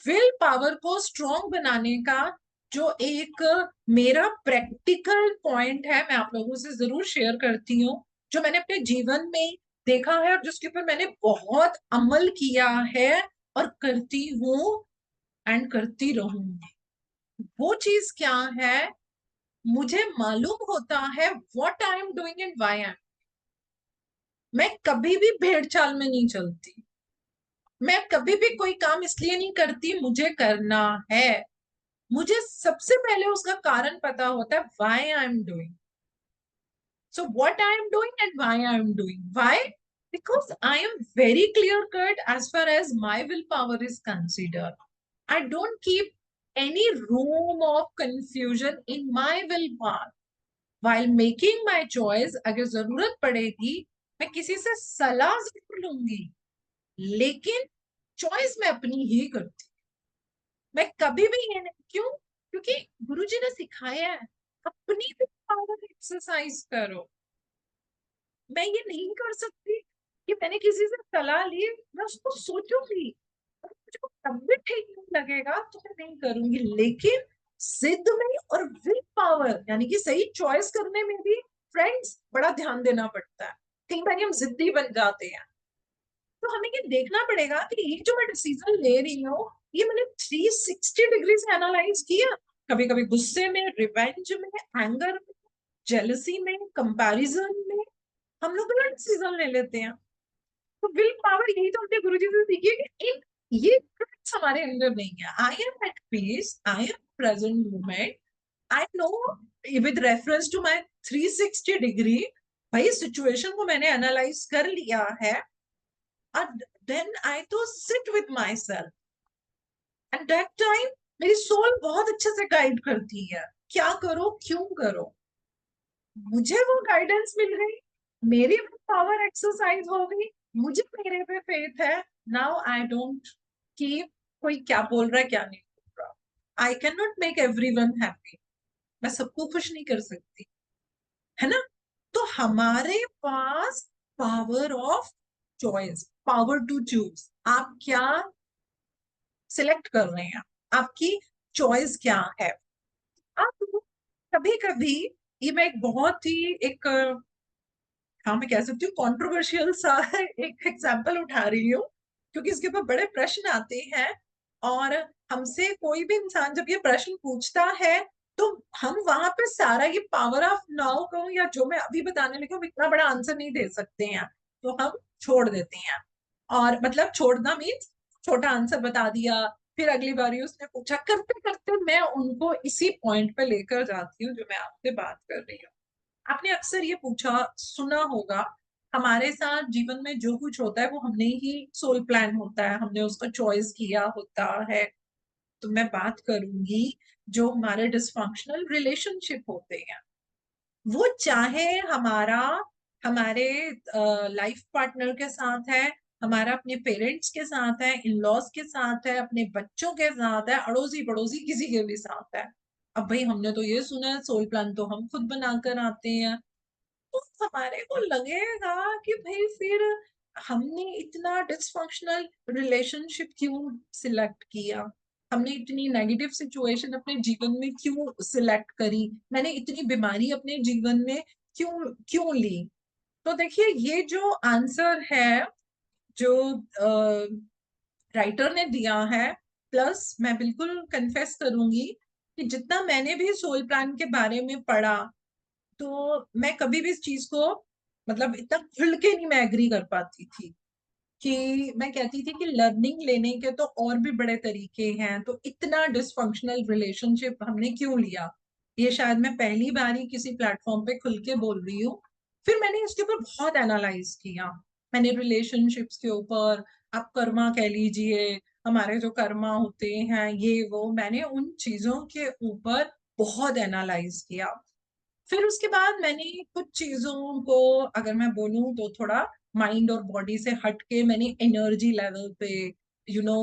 विल पावर को स्ट्रॉन्ग बनाने का जो एक मेरा प्रैक्टिकल पॉइंट है, मैं आप लोगों से जरूर शेयर करती हूँ, जो मैंने अपने जीवन में देखा है और जिसके ऊपर मैंने बहुत अमल किया है और करती हूँ एंड करती रहूंगी। वो चीज क्या है? मुझे मालूम होता है what I am doing and why I M. मैं कभी भी भेड़ चाल में नहीं चलती। मैं कभी भी कोई काम इसलिए नहीं करती मुझे करना है। मुझे सबसे पहले उसका कारण पता होता है, why I am doing. So what I am doing and why I am doing. Why? Because I am very clear cut as far as my will power is considered. I don't keep any room of confusion in my willpower. While making my choice, अगर जरूरत पड़ेगी मैं किसी से सलाह जरूर लूंगी, लेकिन चॉइस मैं अपनी ही करती। मैं कभी भी ये नहीं, क्यों? क्योंकि गुरुजी ने सिखाया है अपनी भी पावर एक्सरसाइज करो। मैं ये नहीं कर सकती कि मैंने किसी से सलाह ली, मैं उसको सोचूंगी, अगर मुझे तब भी ठीक नहीं लगेगा तो मैं नहीं करूंगी। लेकिन जिद में और विल पावर यानी कि सही चॉइस करने में भी फ्रेंड्स बड़ा ध्यान देना पड़ता है। कई बार हम जिद्दी बन जाते हैं। तो हमें ये देखना पड़ेगा कि ये जो मैं डिसीजन ले रही हूँ ये मैंने 360 डिग्री से एनालाइज किया। कभी कभी गुस्से में, रिवेंज में, एंगर में, जेलसी में, कंपैरिजन में हम लोग गलत डिसीजन ले लेते हैं। तो विल पावर यही तो हमने गुरुजी से सीखी है कि इन ये cracks हमारे अंदर नहीं है। I am at peace, I am present moment, I know with reference to my 360 degree. भाई सिचुएशन को मैंने एनालाइज कर लिया है, and then I to sit with myself. And that time मेरी सोल बहुत अच्छे से गाइड करती है, क्या करो क्यों करो। मुझे वो गाइडेंस मिल गई, मेरी पावर एक्सरसाइज हो गई, मुझे मेरे पे फेथ है। नाउ आई डोंट कीप कोई क्या बोल रहा है क्या नहीं बोल रहा। I can not make everyone happy. मैं सबको खुश नहीं कर सकती, है ना? तो हमारे पास power of choice, power to choose. आप क्या सिलेक्ट कर रहे हैं, आपकी चॉइस क्या है। आप कभी कभी, ये मैं एक बहुत ही एक हाँ मैं कह सकती हूँ कॉन्ट्रोवर्शियल सा एक एग्जाम्पल उठा रही हूँ, क्योंकि इसके ऊपर बड़े प्रश्न आते हैं। और हमसे कोई भी इंसान जब ये प्रश्न पूछता है तो हम वहां पे सारा ये पावर ऑफ नाउ कहूँ या जो मैं अभी बताने लगी हूँ इतना बड़ा आंसर नहीं दे सकते हैं, तो हम छोड़ देते हैं। और मतलब छोड़ना मीन्स छोटा आंसर बता दिया, फिर अगली बारी उसने पूछा, करते करते मैं उनको इसी पॉइंट पे लेकर जाती हूँ जो मैं आपसे बात कर रही हूँ। आपने अक्सर ये पूछा सुना होगा, हमारे साथ जीवन में जो कुछ होता है वो हमने ही सोल प्लान होता है, हमने उसका चॉइस किया होता है। तो मैं बात करूंगी जो हमारे डिसफंक्शनल रिलेशनशिप होते हैं, वो चाहे हमारा हमारे लाइफ पार्टनर के साथ है, हमारा अपने पेरेंट्स के साथ है, इन लॉज के साथ है, अपने बच्चों के साथ है, अड़ोसी पड़ोसी किसी के भी साथ है। अब भाई हमने तो ये सुना है सोल प्लान तो हम खुद बनाकर आते हैं। तो हमारे को लगेगा कि भाई फिर हमने इतना डिसफंक्शनल रिलेशनशिप क्यों सिलेक्ट किया, हमने इतनी नेगेटिव सिचुएशन अपने जीवन में क्यों सिलेक्ट करी, मैंने इतनी बीमारी अपने जीवन में क्यों क्यों ली। तो देखिए ये जो आंसर है जो राइटर ने दिया है, प्लस मैं बिल्कुल कन्फेस करूंगी कि जितना मैंने भी सोल प्लान के बारे में पढ़ा, तो मैं कभी भी इस चीज को मतलब इतना खुल के नहीं मैं एग्री कर पाती थी। कि मैं कहती थी कि लर्निंग लेने के तो और भी बड़े तरीके हैं, तो इतना डिसफंक्शनल रिलेशनशिप हमने क्यों लिया। ये शायद मैं पहली बार ही किसी प्लेटफॉर्म पे खुल के बोल रही हूँ। फिर मैंने इसके ऊपर बहुत एनालाइज किया। मैंने रिलेशनशिप्स के ऊपर, आप कर्मा कह लीजिए, हमारे जो कर्मा होते हैं ये वो, मैंने उन चीजों के ऊपर बहुत एनालाइज किया। फिर उसके बाद मैंने कुछ चीजों को, अगर मैं बोलूं तो थोड़ा माइंड और बॉडी से हट के मैंने एनर्जी लेवल पे यू नो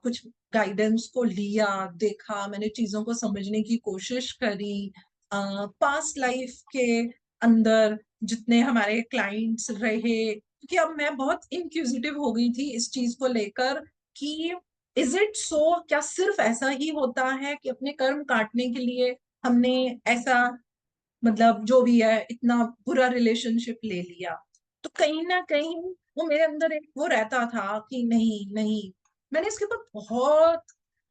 कुछ गाइडेंस को लिया, देखा, मैंने चीजों को समझने की कोशिश करी। पास्ट लाइफ के अंदर जितने हमारे क्लाइंट्स रहे, क्योंकि अब मैं बहुत इंक्विजिटिव हो गई थी इस चीज को लेकर कि इज इट सो, क्या सिर्फ ऐसा ही होता है कि अपने कर्म काटने के लिए हमने ऐसा, मतलब जो भी है इतना बुरा रिलेशनशिप ले लिया। तो कहीं ना कहीं वो मेरे अंदर एक वो रहता था कि नहीं नहीं। मैंने इसके ऊपर बहुत,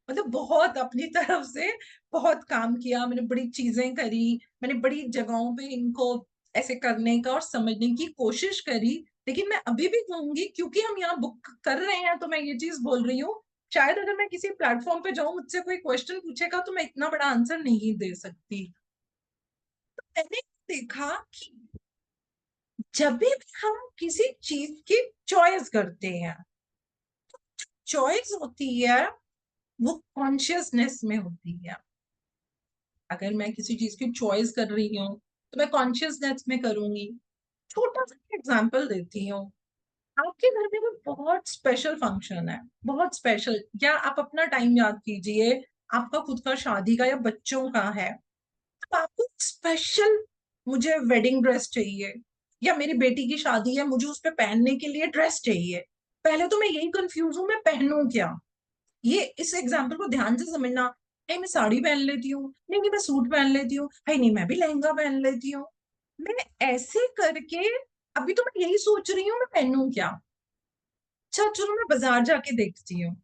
मतलब बहुत अपनी तरफ से बहुत काम किया, मैंने बड़ी चीजें करी, मैंने बड़ी जगहों पे इनको ऐसे करने का और समझने की कोशिश करी। लेकिन मैं अभी भी कहूंगी, क्योंकि हम यहाँ बुक कर रहे हैं तो मैं ये चीज बोल रही हूँ, शायद अगर मैं किसी प्लेटफॉर्म पे जाऊं, मुझसे कोई क्वेश्चन पूछेगा तो मैं इतना बड़ा आंसर नहीं दे सकती। मैंने देखा कि जब भी हम किसी चीज की चॉइस करते हैं, चॉइस होती है वो कॉन्शियसनेस में होती है। अगर मैं किसी चीज की चॉइस कर रही हूँ तो मैं कॉन्शियसनेस में करूंगी। छोटा सा एग्जांपल देती हूँ। आपके घर में कोई बहुत स्पेशल फंक्शन है, बहुत स्पेशल, या आप अपना टाइम याद कीजिए, आपका खुद का शादी का या बच्चों का है, तो आपको स्पेशल, मुझे वेडिंग ड्रेस चाहिए, या मेरी बेटी की शादी है, मुझे उस पे पहनने के लिए ड्रेस चाहिए। पहले तो मैं यही कंफ्यूज हूं, मैं पहनूं क्या। ये इस एग्जाम्पल को ध्यान से समझना। नहीं मैं साड़ी पहन लेती हूँ, नहीं नहीं मैं सूट पहन लेती हूँ, है नहीं मैं भी लहंगा पहन लेती हूँ। मैं ऐसे करके अभी तो मैं यही सोच रही हूँ मैं पहनूं क्या। अच्छा चलो मैं बाजार जाके देखती हूँ,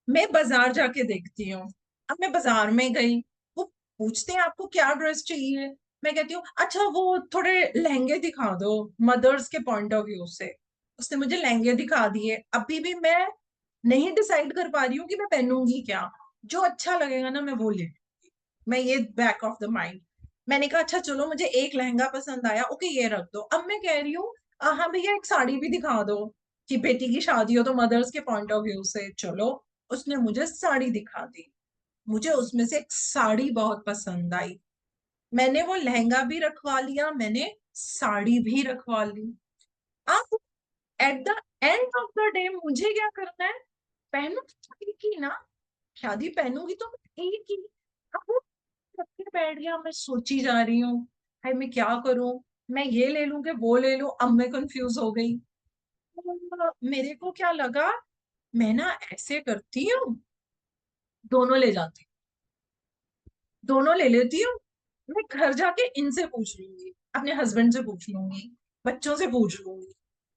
मैं बाजार जाके देखती हूँ। अब मैं बाजार में गई, वो पूछते हैं आपको क्या ड्रेस चाहिए, मैं कहती हूँ अच्छा वो थोड़े लहंगे दिखा दो, मदर्स के पॉइंट ऑफ व्यू से। उसने मुझे लहंगे दिखा दिए, अभी भी मैं नहीं डिसाइड कर पा रही हूँ कि मैं पहनूंगी क्या। जो अच्छा लगेगा ना मैं वो ले, मैं ये बैक ऑफ द माइंड। मैंने कहा अच्छा चलो मुझे एक लहंगा पसंद आया, ओके ये रख दो। अब मैं कह रही हूँ हाँ भैया एक साड़ी भी दिखा दो, कि बेटी की शादी हो तो मदर्स के पॉइंट ऑफ व्यू से चलो। उसने मुझे साड़ी दिखा दी, मुझे उसमें से एक साड़ी बहुत पसंद आई, मैंने वो लहंगा भी रखवा लिया, मैंने साड़ी भी रखवा ली। अब at the end of the day मुझे क्या करना है, पहनू तो एक ही ना, शादी पहनूंगी तो एक ही। अब वो रख के बैठ गया, मैं सोची जा रही हूँ भाई मैं क्या करूं, मैं ये ले लूं कि वो ले लूं, अब मैं कंफ्यूज हो गई। तो मेरे को क्या लगा, मैं ना ऐसे करती हूँ, दोनों ले जाती हूँ, दोनों ले लेती हूँ। मैं घर जाके इनसे पूछ लूंगी, अपने हस्बैंड से पूछ लूंगी, बच्चों से पूछ लूंगी,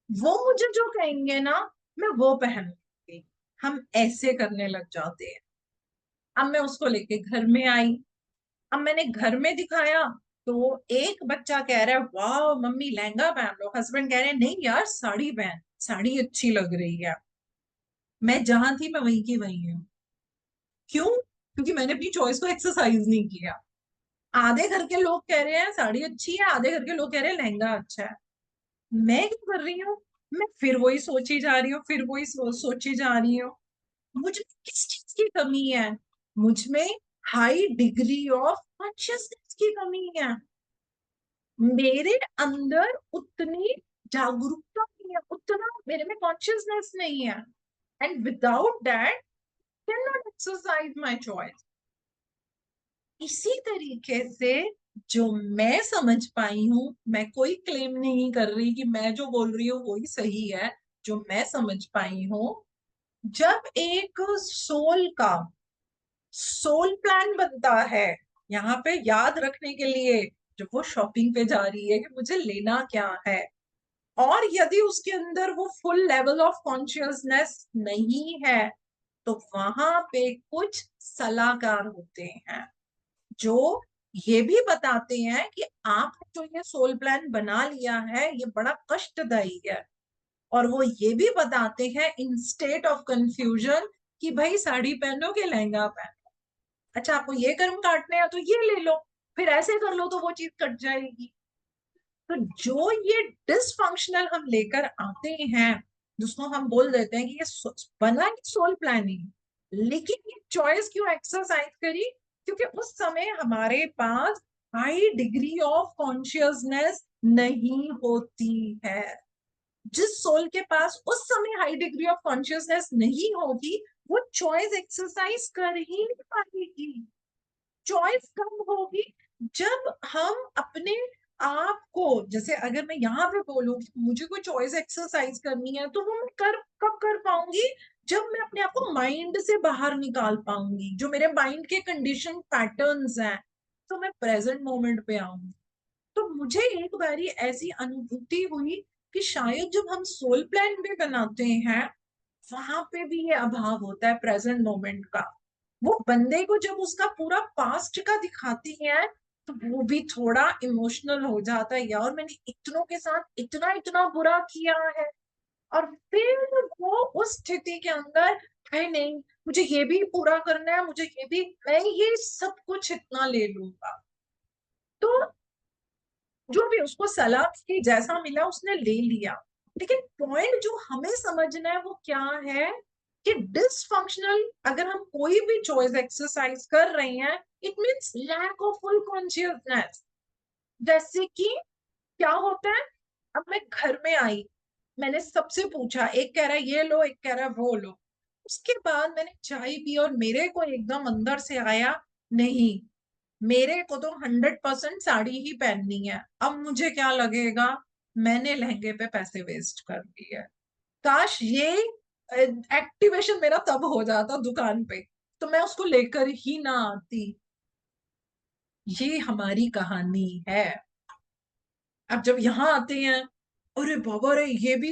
वो मुझे जो कहेंगे ना मैं वो पहन लूंगी। हम ऐसे करने लग जाते हैं। अब मैं उसको लेके घर में आई, अब मैंने घर में दिखाया, तो एक बच्चा कह रहा है वाह मम्मी लहंगा पहन लो, हस्बैंड कह रहे हैं नहीं यार साड़ी पहन, साड़ी अच्छी लग रही है। मैं जहां थी मैं वहीं की वहीं हूँ। क्यों? क्योंकि मैंने अपनी चॉइस को एक्सरसाइज नहीं किया। आधे घर के लोग कह रहे हैं साड़ी अच्छी है, आधे घर के लोग कह रहे हैं लहंगा अच्छा है। मैं क्या कर रही हूँ, मैं फिर वही सोची जा रही हूँ, फिर वही सोची जा रही हूँ। मुझ में किस चीज की कमी है, मुझ में हाई डिग्री ऑफ कॉन्शियसनेस की कमी है। मेरे अंदर उतनी जागरूकता नहीं है, उतना मेरे में कॉन्शियसनेस नहीं है, and without that can not exercise my choice. इसी तरीके से जो मैं समझ पाई हूं, मैं कोई क्लेम नहीं कर रही कि मैं जो बोल रही हूँ वही सही है, जो मैं समझ पाई हूँ, जब एक सोल का सोल प्लान बनता है, यहाँ पे याद रखने के लिए, जब वो शॉपिंग पे जा रही है कि मुझे लेना क्या है, और यदि उसके अंदर वो फुल लेवल ऑफ कॉन्शियसनेस नहीं है, तो वहां पे कुछ सलाहकार होते हैं जो ये भी बताते हैं कि आपने जो ये सोल प्लान बना लिया है ये बड़ा कष्टदायी है। और वो ये भी बताते हैं इन स्टेट ऑफ कंफ्यूजन कि भाई साड़ी पहनो कि लहंगा पहनो, अच्छा आपको ये कर्म काटने हैं तो ये ले लो, फिर ऐसे कर लो तो वो चीज कट जाएगी। तो जो ये डिसफंक्शनल हम लेकर आते हैं, जिसको हम बोल देते हैं कि ये बना ही सोल प्लानिंग, लेकिन ये चॉइस क्यों एक्सरसाइज करी, क्योंकि उस समय हमारे पास हाई डिग्री ऑफ कॉन्शियसनेस नहीं होती है। जिस सोल के पास उस समय हाई डिग्री ऑफ कॉन्शियसनेस नहीं होगी, वो चॉइस एक्सरसाइज कर ही नहीं पाएगी। चॉइस कब होगी? जब हम अपने आप को, जैसे अगर मैं यहाँ पे बोलूं कि मुझे कोई चॉइस एक्सरसाइज करनी है, तो वो मैं कब कर पाऊंगी? जब मैं अपने आप को माइंड से बाहर निकाल पाऊंगी, जो मेरे माइंड के कंडीशन पैटर्न्स हैं, तो मैं प्रेजेंट मोमेंट पे आऊंगी। तो मुझे एक बारी ऐसी अनुभूति हुई कि शायद जब हम सोल प्लान भी बनाते हैं, वहां पे भी ये अभाव होता है प्रेजेंट मोमेंट का। वो बंदे को जब उसका पूरा पास्ट का दिखाती है, तो वो भी थोड़ा इमोशनल हो जाता है, यार मैंने इतनों के साथ इतना इतना बुरा किया है। और फिर वो उस स्थिति के अंदर है, नहीं मुझे ये भी पूरा करना है, मुझे ये भी, मैं ये सब कुछ इतना ले लूंगा। तो जो भी उसको सलाह की जैसा मिला उसने ले लिया। लेकिन पॉइंट जो हमें समझना है वो क्या है, कि डिसफंक्शनल अगर हम कोई भी चॉइस एक्सरसाइज कर रहे हैं, it means lack of full consciousness. जैसे कि क्या होता है, अब मैं घर में आई, मैंने सबसे पूछा, एक कह रहा है ये लो, एक कह रहा है वो लो। उसके बाद मैंने चाय पी और मेरे को एकदम अंदर से आया, नहीं मेरे को तो 100% साड़ी ही पहननी है। अब मुझे क्या लगेगा, मैंने लहंगे पे पैसे वेस्ट कर दिए। काश ये एक्टिवेशन मेरा तब हो जाता दुकान पे, तो मैं उसको लेकर ही ना आती। ये हमारी कहानी है। अब जब यहाँ आते हैं, अरे बाबा रे ये भी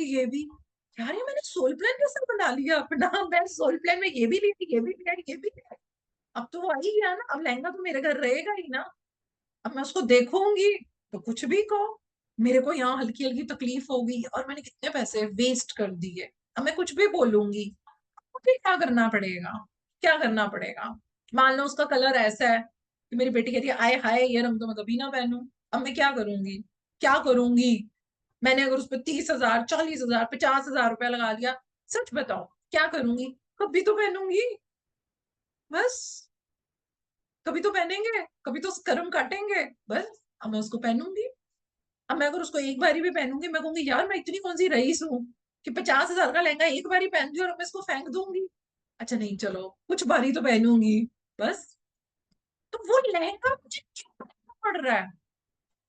यार, ये मैंने सोल प्लान कैसे बना लिया अपना। मैं सोल प्लान में ये भी ली थी, ये भी लिया, ये भी लिया। अब तो वो आ ही गया ना, अब लहंगा तो मेरे घर रहेगा ही ना। अब मैं उसको देखूंगी तो कुछ भी कहो, मेरे को यहाँ हल्की हल्की तकलीफ होगी और मैंने कितने पैसे वेस्ट कर दिए। अब मैं कुछ भी बोलूंगी, मुझे क्या करना पड़ेगा? क्या करना पड़ेगा? मान लो उसका कलर ऐसा है कि मेरी बेटी कहती है आए हाय ये रंग तो मैं कभी ना पहनूं। अब मैं क्या करूंगी? क्या करूंगी? मैंने अगर उस पर 30,000, 40,000, 50,000 रुपया लगा लिया, सच बताओ क्या करूंगी? कभी तो पहनूंगी, बस कभी तो पहनेंगे, कभी तो कर्म काटेंगे, बस अब मैं उसको पहनूंगी। अब मैं अगर उसको एक बारी भी पहनूंगी, मैं कहूंगी यार मैं इतनी कौन सी रईस हूँ कि 50,000 का लहंगा एक बारी पहन लिया और मैं इसको फेंक दूंगी। अच्छा नहीं, चलो कुछ बारी तो पहनूंगी, बस। तो वो लहंगा मुझे क्यों पहनना पड़ रहा है?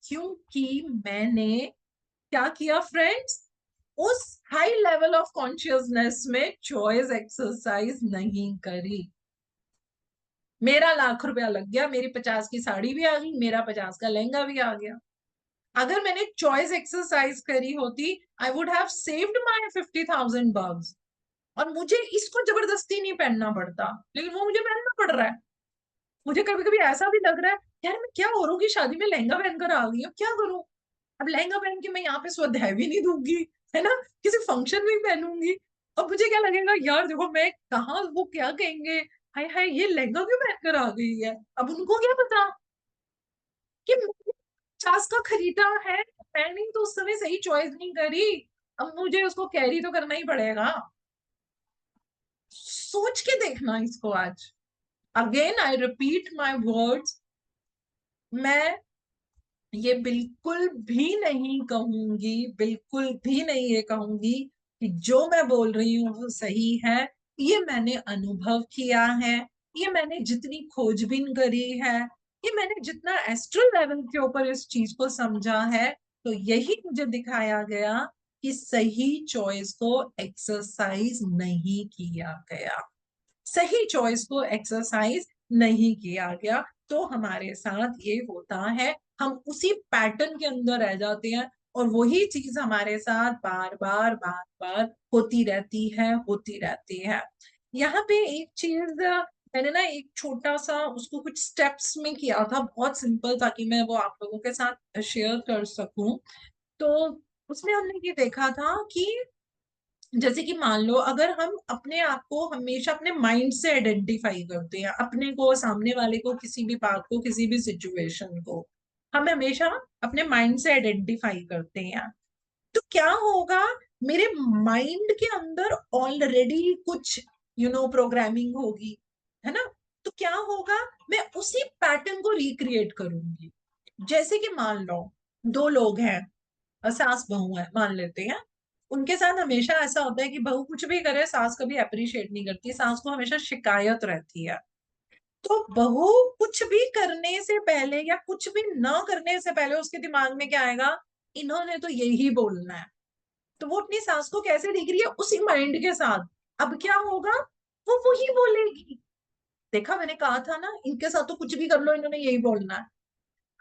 क्योंकि मैंने क्या किया फ्रेंड्स, उस हाई लेवल ऑफ कॉन्शियसनेस में चॉइस एक्सरसाइज नहीं करी। मेरा ₹1,00,000 लग गया, मेरी 50 की साड़ी भी आ गई, मेरा 50 का लहंगा भी आ गया। अगर मैंने चॉइस एक्सरसाइज करी होती, I would have saved my 50,000 bugs, और मुझे इसको जबरदस्ती नहीं पहनना पड़ता, लेकिन वो मुझे पहनना पड़ रहा है। मुझे कभी कभी ऐसा भी लग रहा है, यार मैं क्या औरों की शादी में लहंगा पहनकर आ गई हूँ, क्या करूं? अब लहंगा पहन के मैं यहाँ पे स्वाध्याय भी नहीं दूंगी, है ना, किसी फंक्शन में ही पहनूंगी। अब मुझे क्या लगेगा, यार देखो मैं कहाँ, वो क्या कहेंगे, हाय हाय ये लहंगा क्यों पहनकर आ गई है। अब उनको क्या पता कि 50 का खरीदा है, मैंने तो उस समय सही चॉइस नहीं करी। अब मुझे उसको कैरी तो करना ही पड़ेगा। सोच के देखना इसको आज। Again I repeat my words, मैं ये बिल्कुल भी नहीं कहूंगी, बिल्कुल भी नहीं ये कहूंगी कि जो मैं बोल रही हूँ वो सही है। ये मैंने अनुभव किया है, ये मैंने जितनी खोजबीन करी है, ये मैंने जितना एस्ट्रल लेवल के ऊपर इस चीज को समझा है, तो यही मुझे दिखाया गया कि सही चॉइस को एक्सरसाइज नहीं किया गया। सही चॉइस को एक्सरसाइज नहीं किया गया, तो हमारे साथ ये होता है, हम उसी पैटर्न के अंदर रह जाते हैं, और वही चीज हमारे साथ बार बार होती रहती है। यहाँ पे एक चीज मैंने ना एक छोटा सा उसको कुछ स्टेप्स में किया था, बहुत सिंपल, ताकि मैं वो आप लोगों के साथ शेयर कर सकूं। तो उसमें हमने ये देखा था कि जैसे कि मान लो अगर हम अपने आप को हमेशा अपने माइंड से आइडेंटिफाई करते हैं, अपने को, सामने वाले को, किसी भी बात को, किसी भी सिचुएशन को हम हमेशा अपने माइंड से आइडेंटिफाई करते हैं, तो क्या होगा, मेरे माइंड के अंदर ऑलरेडी कुछ प्रोग्रामिंग होगी, है ना। तो क्या होगा, मैं उसी पैटर्न को रिक्रिएट करूंगी। जैसे कि मान लो 2 लोग हैं, सास बहू है मान लेते हैं, उनके साथ हमेशा ऐसा होता है कि बहू कुछ भी करे सास कभी अप्रिशिएट नहीं करती, सास को हमेशा शिकायत रहती है। तो बहू कुछ भी करने से पहले या कुछ भी ना करने से पहले उसके दिमाग में क्या आएगा, इन्होंने तो यही बोलना है। तो वो अपनी सास को कैसे देख रही है, उसी माइंड के साथ। अब क्या होगा, वो वही बोलेगी। देखा, मैंने कहा था ना, इनके साथ तो कुछ भी कर लो इन्होंने यही बोलना है।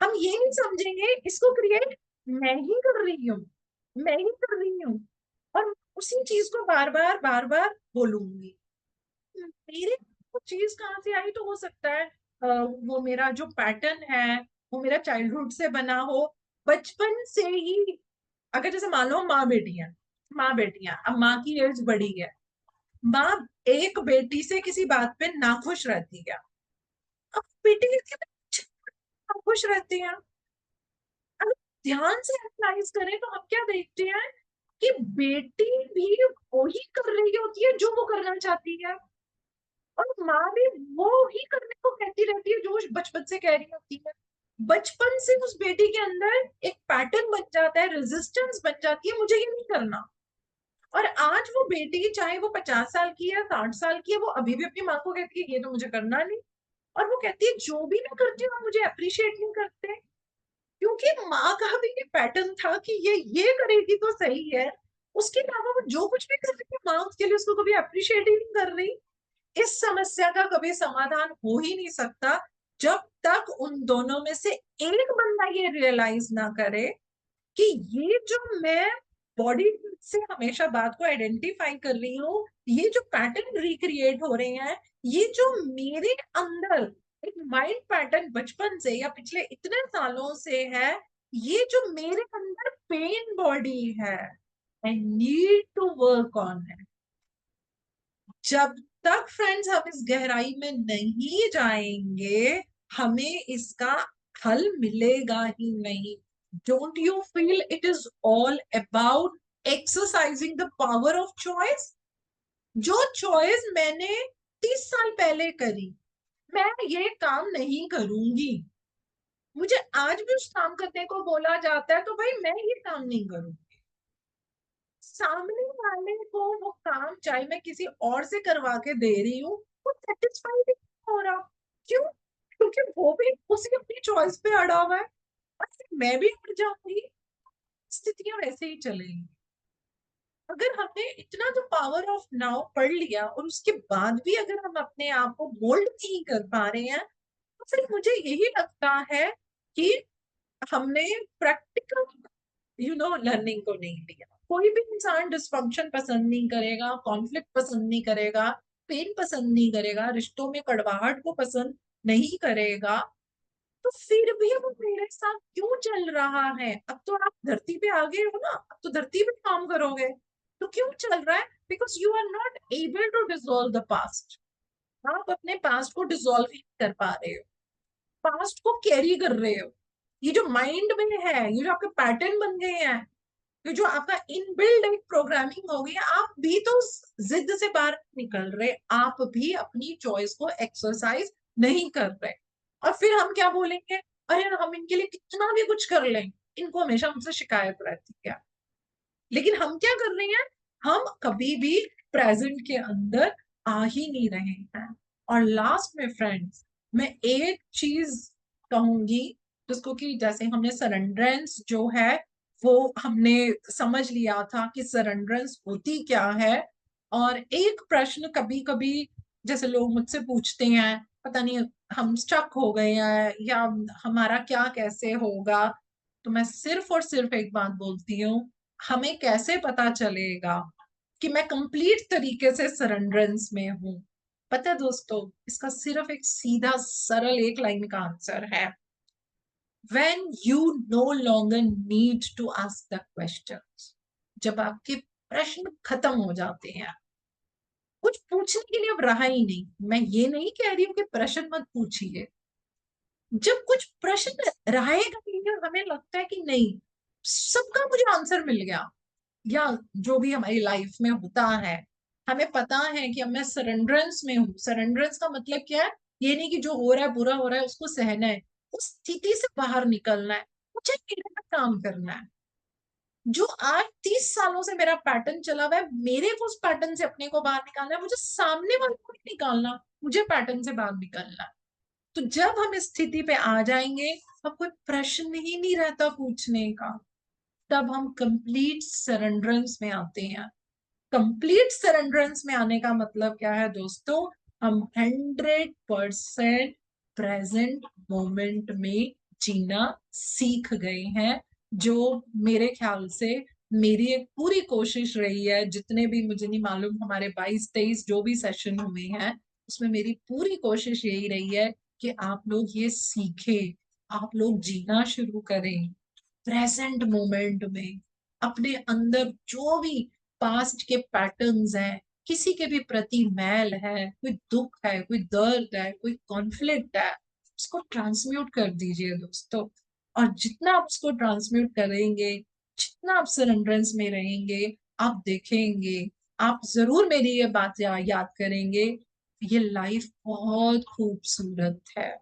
हम ये नहीं समझेंगे इसको क्रिएट मैं ही कर रही हूँ, मैं ही कर रही हूँ, और उसी चीज को बार बार बोलूंगी। मेरे को चीज कहाँ से आई, तो हो सकता है वो मेरा जो पैटर्न है वो मेरा चाइल्डहुड से बना हो, बचपन से ही। अगर जैसे मान लो माँ बेटियां, अब माँ की एज बड़ी है, माँ एक बेटी से किसी बात पे नाखुश रहती है, अब बेटी नाखुश रहती है। अगर ध्यान से एनालाइज करें तो हम क्या देखते हैं कि बेटी भी वही कर रही होती है जो वो करना चाहती है, और माँ भी वो ही करने को कहती रहती है जो वो बचपन से कह रही होती है। बचपन से उस बेटी के अंदर एक पैटर्न बन जाता है, रेजिस्टेंस बन जाती है, मुझे ये नहीं करना। और आज वो बेटी चाहे वो 50 साल की है, 60 साल की है, वो अभी भी अपनी माँ को कहती है ये तो मुझे करना नहीं। और वो कहती है जो भी मैं करती हूँ मुझे अप्रिशिएट नहीं करते, क्योंकि माँ का भी ये पैटर्न था कि ये करेगी तो सही है। उसके अलावा वो जो कुछ भी कर रही है माँ उसके लिए उसको कभी अप्रिशिएट ही नहीं कर रही। इस समस्या का कभी समाधान हो ही नहीं सकता जब तक उन दोनों में से एक बंदा ये रियलाइज ना करे कि ये जो मैं बॉडी से हमेशा बात को आइडेंटिफाई कर रही हूँ, ये जो पैटर्न रिक्रिएट हो रहे हैं, ये जो मेरे अंदर एक माइंड पैटर्न बचपन से या पिछले इतने सालों से है, ये जो मेरे अंदर पेन बॉडी है, I need to work on है। जब तक फ्रेंड्स हम इस गहराई में नहीं जाएंगे, हमें इसका हल मिलेगा ही नहीं। Don't you feel it is all about exercising the power of choice? जो चॉइस मैंने 30 साल पहले करी, मैं ये काम नहीं करूंगी, मुझे आज भी उस काम करने को बोला जाता है तो भाई मैं ये काम नहीं करूंगी। सामने वाले को वो काम चाहे मैं किसी और से करवा के दे रही हूँ, वो सेटिस्फाइड नहीं हो रहा। क्यों? क्योंकि वो भी उसी अपनी चॉइस पे अड़ा हुआ है, और फिर मैं भी अड़ जाऊंगी। स्थितियां वैसे ही चलेंगी। अगर हमने इतना तो पावर ऑफ नाउ पढ़ लिया और उसके बाद भी अगर हम अपने आप को मोल्ड नहीं कर पा रहे हैं, तो फिर मुझे यही लगता है कि हमने प्रैक्टिकल लर्निंग को नहीं लिया। कोई भी इंसान डिस्फंक्शन पसंद नहीं करेगा, कॉन्फ्लिक्ट पसंद नहीं करेगा, पेन पसंद नहीं करेगा, रिश्तों में कड़वाहट को पसंद नहीं करेगा। तो फिर भी वो मेरे साथ क्यों चल रहा है? अब तो आप धरती पे आ गए हो ना, अब तो धरती पे काम करोगे, तो क्यों चल रहा है? Because you are not able to dissolve the past. आप अपने पास्ट को डिसॉल्व ही कर पा रहे हो, पास्ट को कैरी कर रहे हो। ये जो माइंड में है, ये जो आपके पैटर्न बन गए हैं, ये जो आपका इनबिल्ड एक प्रोग्रामिंग हो गई है, आप भी तो जिद से बाहर निकल रहे, आप भी अपनी चॉइस को एक्सरसाइज नहीं कर रहे। और फिर हम क्या बोलेंगे, अरे हम इनके लिए कितना भी कुछ कर लें, इनको हमेशा हमसे शिकायत रहती है। लेकिन हम क्या कर रहे हैं, हम कभी भी प्रेजेंट के अंदर आ ही नहीं रहे हैं। और लास्ट में फ्रेंड्स, मैं एक चीज कहूंगी, जिसको कि जैसे हमने सरेंडरेंस जो है वो हमने समझ लिया था कि सरेंडरेंस होती क्या है। और एक प्रश्न कभी कभी जैसे लोग मुझसे पूछते हैं, पता नहीं हम स्टक हो गए हैं या हमारा क्या कैसे होगा, तो मैं सिर्फ और सिर्फ एक बात बोलती हूँ, हमें कैसे पता चलेगा कि मैं कंप्लीट तरीके से सरेंडरेंस में हूं? पता है दोस्तों, इसका सिर्फ एक सीधा सरल एक लाइन का आंसर है, when you no longer need to ask the questions। जब आपके प्रश्न खत्म हो जाते हैं, कुछ पूछने के लिए अब रहा ही नहीं। मैं ये नहीं कह रही हूँ कि प्रश्न मत पूछिए, जब कुछ प्रश्न रहेगा नहीं और हमें लगता है कि नहीं सबका मुझे आंसर मिल गया, या जो भी हमारी लाइफ में होता है, हमें पता है कि अब मैं सरेंडरेंस में हूँ। सरेंडरेंस का मतलब क्या है? ये नहीं कि जो हो रहा है बुरा हो रहा है उसको सहना है, उस स्थिति से बाहर निकलना है, मुझे मेरे पे काम करना है। जो आज 30 सालों से मेरा पैटर्न चला हुआ है, मेरे को उस पैटर्न से अपने को बाहर निकालना है, मुझे सामने वाले को नहीं निकालना, मुझे पैटर्न से बाहर निकलना है। तो जब हम इस स्थिति पे आ जाएंगे, अब कोई प्रश्न ही नहीं रहता पूछने का, तब हम कंप्लीट सरेंडरेंस में आते हैं। कंप्लीट सरेंडरेंस में आने का मतलब क्या है दोस्तों? हम 100% प्रेजेंट मोमेंट में जीना सीख गए हैं, जो मेरे ख्याल से मेरी एक पूरी कोशिश रही है। जितने भी, मुझे नहीं मालूम, हमारे 22-23 जो भी सेशन हुए हैं, उसमें मेरी पूरी कोशिश यही रही है कि आप लोग ये सीखे, आप लोग जीना शुरू करें प्रेजेंट मोमेंट में। अपने अंदर जो भी पास्ट के पैटर्न्स हैं, किसी के भी प्रति मैल है, कोई दुख है, कोई दर्द है, कोई कॉन्फ्लिक्ट है, उसको ट्रांसम्यूट कर दीजिए दोस्तों। और जितना आप उसको ट्रांसम्यूट करेंगे, जितना आप सरेंडरेंस में रहेंगे, आप देखेंगे, आप जरूर मेरी ये बात याद करेंगे, ये लाइफ बहुत खूबसूरत है,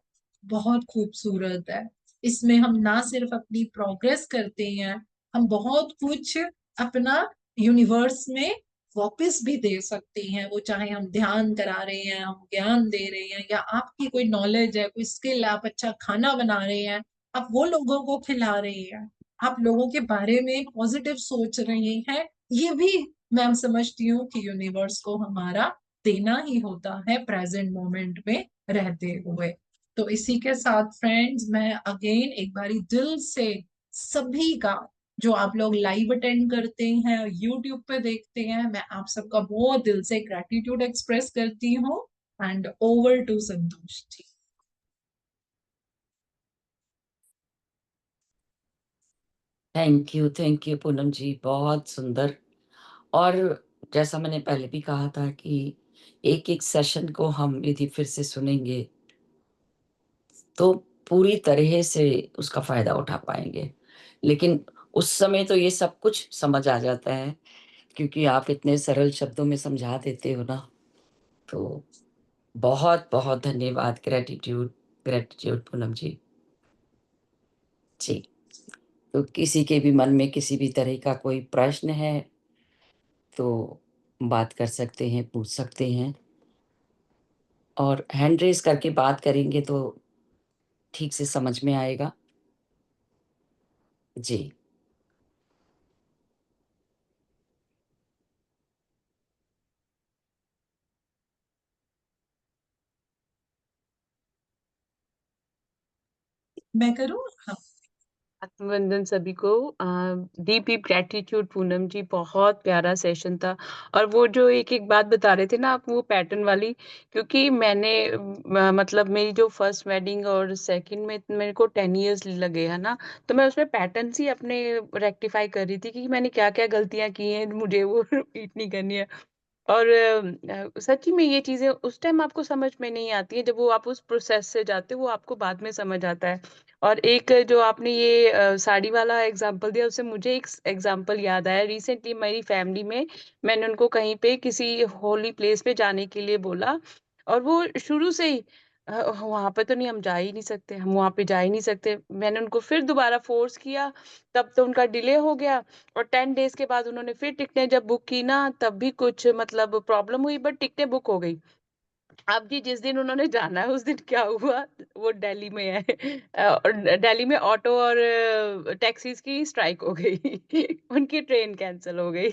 बहुत खूबसूरत है। इसमें हम ना सिर्फ अपनी प्रोग्रेस करते हैं, हम बहुत कुछ अपना यूनिवर्स में वापस भी दे सकते हैं। वो चाहे हम ध्यान करा रहे हैं, हम ज्ञान दे रहे हैं, या आपकी कोई नॉलेज है, कोई स्किल, आप अच्छा खाना बना रहे हैं, आप वो लोगों को खिला रहे हैं, आप लोगों के बारे में पॉजिटिव सोच रहे हैं, ये भी मैं समझती हूँ कि यूनिवर्स को हमारा देना ही होता है प्रेजेंट मोमेंट में रहते हुए। तो इसी के साथ फ्रेंड्स, मैं अगेन एक बारी दिल से सभी का, जो आप लोग लाइव अटेंड करते हैं, यूट्यूब पे देखते हैं, मैं आप सबका बहुत दिल से ग्रेटिट्यूड एक्सप्रेस करती हूँ। And over to Santosh ji. Thank you Poonam ji, बहुत सुंदर। और जैसा मैंने पहले भी कहा था कि एक-एक सेशन को हम यदि फिर से सुनेंगे, तो पूरी तरह से उसका फ़ायदा उठा पाएँगे। लेकिन उस समय तो ये सब कुछ समझ आ जाता है, क्योंकि आप इतने सरल शब्दों में समझा देते हो ना, तो बहुत-बहुत धन्यवाद, ग्रैटिट्यूड, ग्रैटिट्यूड पूनम जी। जी, तो किसी के भी मन में किसी भी तरह का कोई प्रश्न है, तो बात कर सकते हैं, पूछ सकते हैं, और हैंड रेज़ करके बात करेंगे तो ठीक से समझ में आएगा। जी, मैं करूँ? हाँ। अभिनंदन सभी को। Deep deep gratitude Poonam ji, बहुत प्यारा सेशन था। और वो जो एक-एक बात बता रहे थे ना आप, वो पैटर्न वाली, क्योंकि मैंने मतलब मेरी जो फर्स्ट वेडिंग और सेकंड में मेरे को 10 इयर्स लगे, है ना? तो मैं उसमें पैटर्न्स ही अपने रेक्टिफाई कर रही थी कि मैंने क्या-क्या गलतियाँ की हैं, मुझे वो रिपीट नहीं करनी है। और सच्ची में ये चीज़ें उस टाइम आपको समझ में नहीं आती है, जब वो आप उस प्रोसेस से जाते हो, वो आपको बाद में समझ आता है। और एक जो आपने ये साड़ी वाला एग्ज़ाम्पल दिया, उससे मुझे एक एग्ज़ाम्पल याद आया। रिसेंटली मेरी फैमिली में मैंने उनको कहीं पे किसी होली प्लेस पे जाने के लिए बोला, और वो शुरू से ही वहाँ पे तो नहीं, हम जा ही नहीं सकते, हम वहाँ पे जा ही नहीं सकते। मैंने उनको फिर दोबारा फ़ोर्स किया, तब तो उनका डिले हो गया। और 10 डेज़ के बाद उन्होंने फिर टिकटें जब बुक की ना, तब भी कुछ मतलब प्रॉब्लम हुई, बट टिकटें बुक हो गई। अब जी जिस दिन उन्होंने जाना है, उस दिन क्या हुआ, वो दिल्ली में है। और दिल्ली में ऑटो और टैक्सीज़ की स्ट्राइक हो गई। उनकी ट्रेन कैंसल हो गई।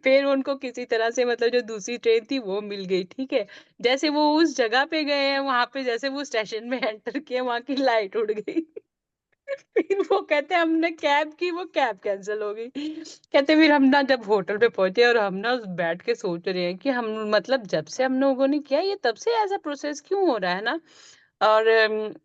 फिर उनको किसी तरह से मतलब जो दूसरी ट्रेन थी वो मिल गई, ठीक है। जैसे वो उस जगह पे गए हैं, वहाँ पे जैसे वो स्टेशन में एंटर किया, वहाँ की लाइट उड़ गई। फिर वो कहते हैं हमने कैब की, वो कैब कैंसल हो गई। कहते फिर हम ना जब होटल पे पहुँचे, और हम ना बैठ के सोच रहे हैं कि हम मतलब जब से हम लोगों ने किया ये, तब से ऐसा प्रोसेस क्यों हो रहा है ना? और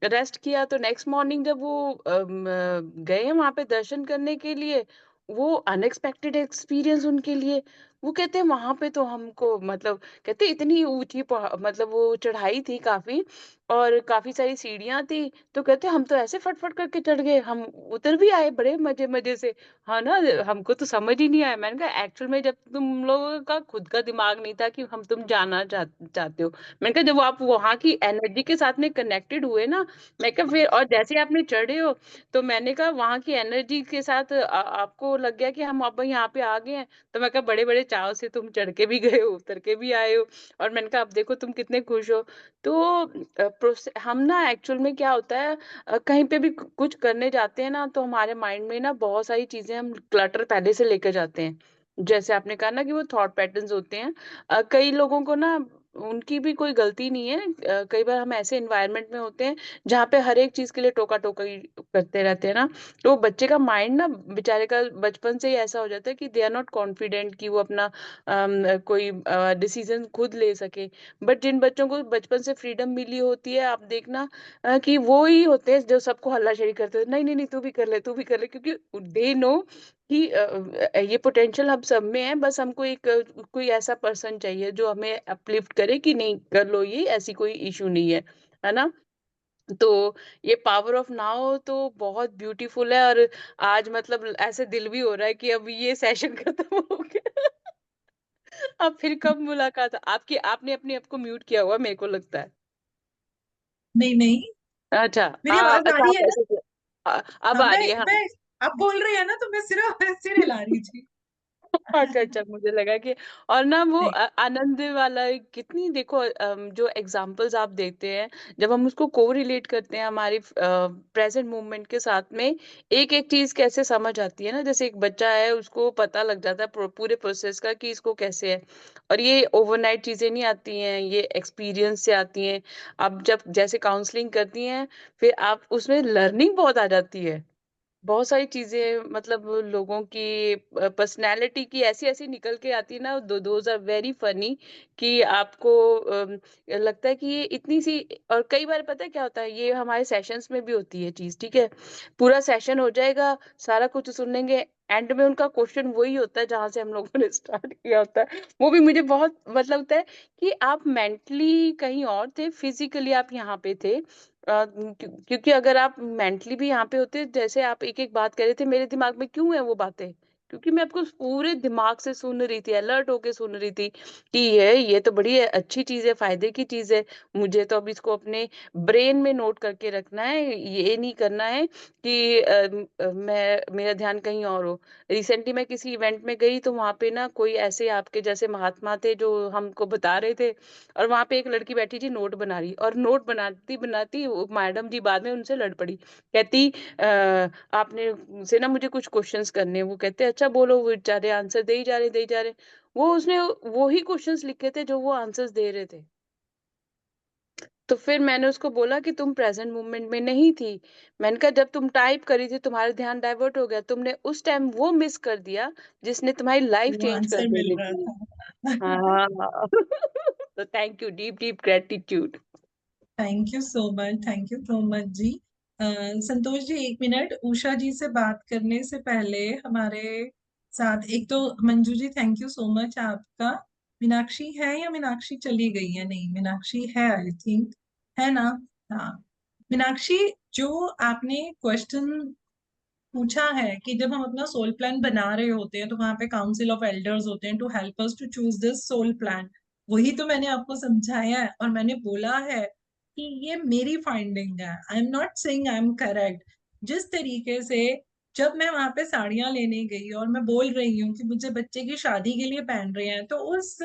रेस्ट किया तो नेक्स्ट मॉर्निंग जब वो गए वहाँ पे दर्शन करने के लिए, वो अनएक्सपेक्टेड एक्सपीरियंस उनके लिए। वो कहते हैं वहाँ पे तो हमको मतलब कहते इतनी ऊँची मतलब वो चढ़ाई थी काफ़ी और काफ़ी सारी सीढ़ियाँ थी, तो कहते हम तो ऐसे फट-फट करके चढ़ गए, हम उतर भी आए बड़े मज़े-मज़े से। हाँ ना, हमको तो समझ ही नहीं आया। मैंने कहा एक्चुअल में जब तुम लोगों का खुद का दिमाग नहीं था कि हम तुम जाना चाहते हो। मैंने कहा जब आप वहाँ की एनर्जी के साथ में कनेक्टेड हुए ना, मैं कहा फिर और जैसे ही आपने चढ़े हो, तो मैंने कहा वहाँ की एनर्जी के साथ आपको लग गया कि हम अब यहाँ पे आ गए हैं। तो मैं कहा बड़े-बड़े चाव से तुम चढ़ के भी गए हो, उतर के भी आए हो और मैंने कहा अब देखो तुम कितने खुश हो। तो हम ना एक्चुअल में क्या होता है कहीं पे भी कुछ करने जाते हैं ना तो हमारे माइंड में ना बहुत सारी चीज़ें हम क्लटर पहले से लेकर जाते हैं। जैसे आपने कहा ना कि वो थॉट पैटर्न्स होते हैं। कई लोगों को ना उनकी भी कोई गलती नहीं है। कई बार हम ऐसे एनवायरनमेंट में होते हैं जहाँ पे हर एक चीज़ के लिए टोका-टोकी करते रहते हैं ना, तो बच्चे का माइंड ना बेचारे का बचपन से ही ऐसा हो जाता है कि दे आर नॉट कॉन्फिडेंट कि वो अपना कोई डिसीजन खुद ले सके। बट जिन बच्चों को बचपन से फ्रीडम मिली होती है, आप देखना कि वो ही होते हैं जो सबको हल्लाशेरी करते हैं, नहीं, नहीं, नहीं, तू भी कर ले क्योंकि दे नो कि ये पोटेंशियल हम सब में है, बस हमको एक कोई ऐसा पर्सन चाहिए जो हमें अपलिफ्ट करे कि नहीं कर लो ये, ऐसी कोई इश्यू नहीं है ना? तो ये पावर ऑफ नाउ तो बहुत ब्यूटीफुल है और आज मतलब ऐसे दिल भी हो रहा है कि अब ये सेशन खत्म हो गया। अब फिर कब मुलाकात आपकी आपने अपने आप को म्यूट किया हुआ मेरे को लगता है। नहीं नहीं, अच्छा मेरी आवाज आ अच्छा रही आप है ना? ऐसे अब हाँ, आ रही है हाँ। मैं आप बोल रही है ना, तो मैं सिर्फ सिर हिला रही थी। अच्छा, अच्छा, मुझे लगा कि और ना वो नहीं, आनंद वाला कितनी देखो जो एग्ज़ाम्पल्स आप देते हैं, जब हम उसको कोरिलेट करते हैं हमारी प्रेज़ेंट मूवमेंट के साथ में, एक-एक चीज़ कैसे समझ आती है ना, जैसे एक बच्चा है उसको पता लग जाता है पूरे प्रोसेस का कि इसको कैसे है और ये ओवरनाइट चीज़ें नहीं आती हैं, ये एक्सपीरियंस से आती हैं। आप जब जैसे काउंसलिंग करती हैं, फिर आप उसमें लर्निंग बहुत आ जाती है। बहुत सारी चीज़ें मतलब लोगों की पर्सनैलिटी की ऐसी-ऐसी निकल के आती है ना दोज़ आर वेरी फनी कि आपको लगता है कि ये इतनी-सी और कई बार पता है क्या होता है, ये हमारे सेशंस में भी होती है चीज़, ठीक है? पूरा सेशन हो जाएगा, सारा कुछ सुन लेंगे, एंड में उनका क्वेश्चन वही होता है जहाँ से हम लोगों ने स्टार्ट किया होता है। वो भी मुझे बहुत मतलब लगता है कि आप मेंटली कहीं और थे, फिज़िकली आप यहाँ पे थे। क्योंकि अगर आप मेंटली भी यहाँ पे होते जैसे आप एक-एक बात कर रहे थे मेरे दिमाग में क्यों है वो बातें? क्योंकि मैं आपको पूरे दिमाग से सुन रही थी, अलर्ट होके सुन रही थी कि ये तो बड़ी अच्छी चीज़ है, फ़ायदे की चीज़ है। मुझे तो अब इसको अपने ब्रेन में नोट करके रखना है, ये नहीं करना है कि मैं मेरा ध्यान कहीं और हो। रिसेंटली मैं किसी इवेंट में गई तो वहाँ पे ना कोई ऐसे आपके जैसे महात्मा थे जो हमको बता रहे थे और वहाँ पे एक लड़की बैठी थी नोट बना रही और नोट बनाती-बनाती वो मैडम जी बाद में उनसे लड़ पड़ी। कहती आपने से ना मुझे कुछ क्वेश्चन्स करने हैं। वो कहते अच्छा बोलो, वो बेचारे आंसर दे ही जा रहे, दे ही जा रहे। वो उसने वो ही क्वेश्चन्स लिखे थे जो वो आंसर्स दे रहे थे। तो फिर मैंने उसको बोला कि तुम प्रेज़ेंट मोमेंट में नहीं थी। मैंने कहा जब तुम टाइप कर रही थी तुम्हारा ध्यान डाइवर्ट हो गया। तुमने उस टाइम वो मिस कर दिया जिसने तुम्हारी लाइफ़ वो चेंज कर आंसर मिल देनी रहा थी। था। हाँ। तो thank you, deep deep gratitude. Thank you so much जी। संतोष जी, एक मिनट, उषा जी से बात करने से पहले हमारे साथ एक तो Manju ji, thank you so much आपका। मीनाक्षी है या मीनाक्षी चली गई है? नहीं, मीनाक्षी है आई थिंक, है ना? हाँ, मीनाक्षी, जो आपने क्वेश्चन पूछा है कि जब हम अपना सोल प्लान बना रहे होते हैं तो वहां पे काउंसिल ऑफ एल्डर्स होते हैं to help us to choose this soul plan. वही तो मैंने आपको समझाया है और मैंने बोला है कि ये मेरी फाइंडिंग है, I am not saying I am correct. जिस तरीके से जब मैं वहां पे साड़ियां लेने गई और मैं बोल रही हूँ कि मुझे बच्चे की शादी के लिए पहन रहे हैं, तो उस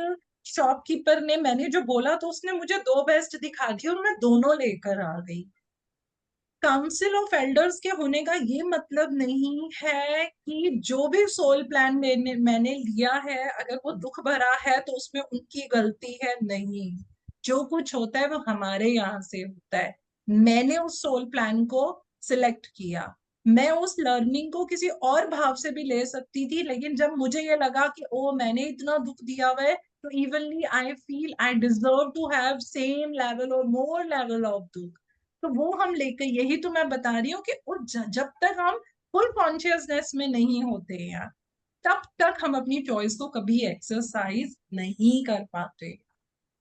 शॉपकीपर ने, मैंने जो बोला तो उसने मुझे दो बेस्ट दिखा दी और मैं दोनों लेकर आ गई। काउंसिल ऑफ एल्डर्स के होने का ये मतलब नहीं है कि जो भी सोल प्लान मैंने लिया है अगर वो दुख भरा है तो उसमें उनकी गलती है, नहीं। जो कुछ होता है वो हमारे यहाँ से होता है। मैंने उस सोल प्लान को सिलेक्ट किया। मैं उस लर्निंग को किसी और भाव से भी ले सकती थी, लेकिन जब मुझे ये लगा कि ओ मैंने इतना दुख दिया हुआ है, तो evenly I feel I deserve to have same level और मोर लेवल ऑफ दुख। तो वो हम लेकर, यही तो मैं बता रही हूँ कि जब तक हम फुल कॉन्शियसनेस में नहीं होते हैं, तब तक हम अपनी चॉइस को कभी एक्सरसाइज नहीं कर पाते।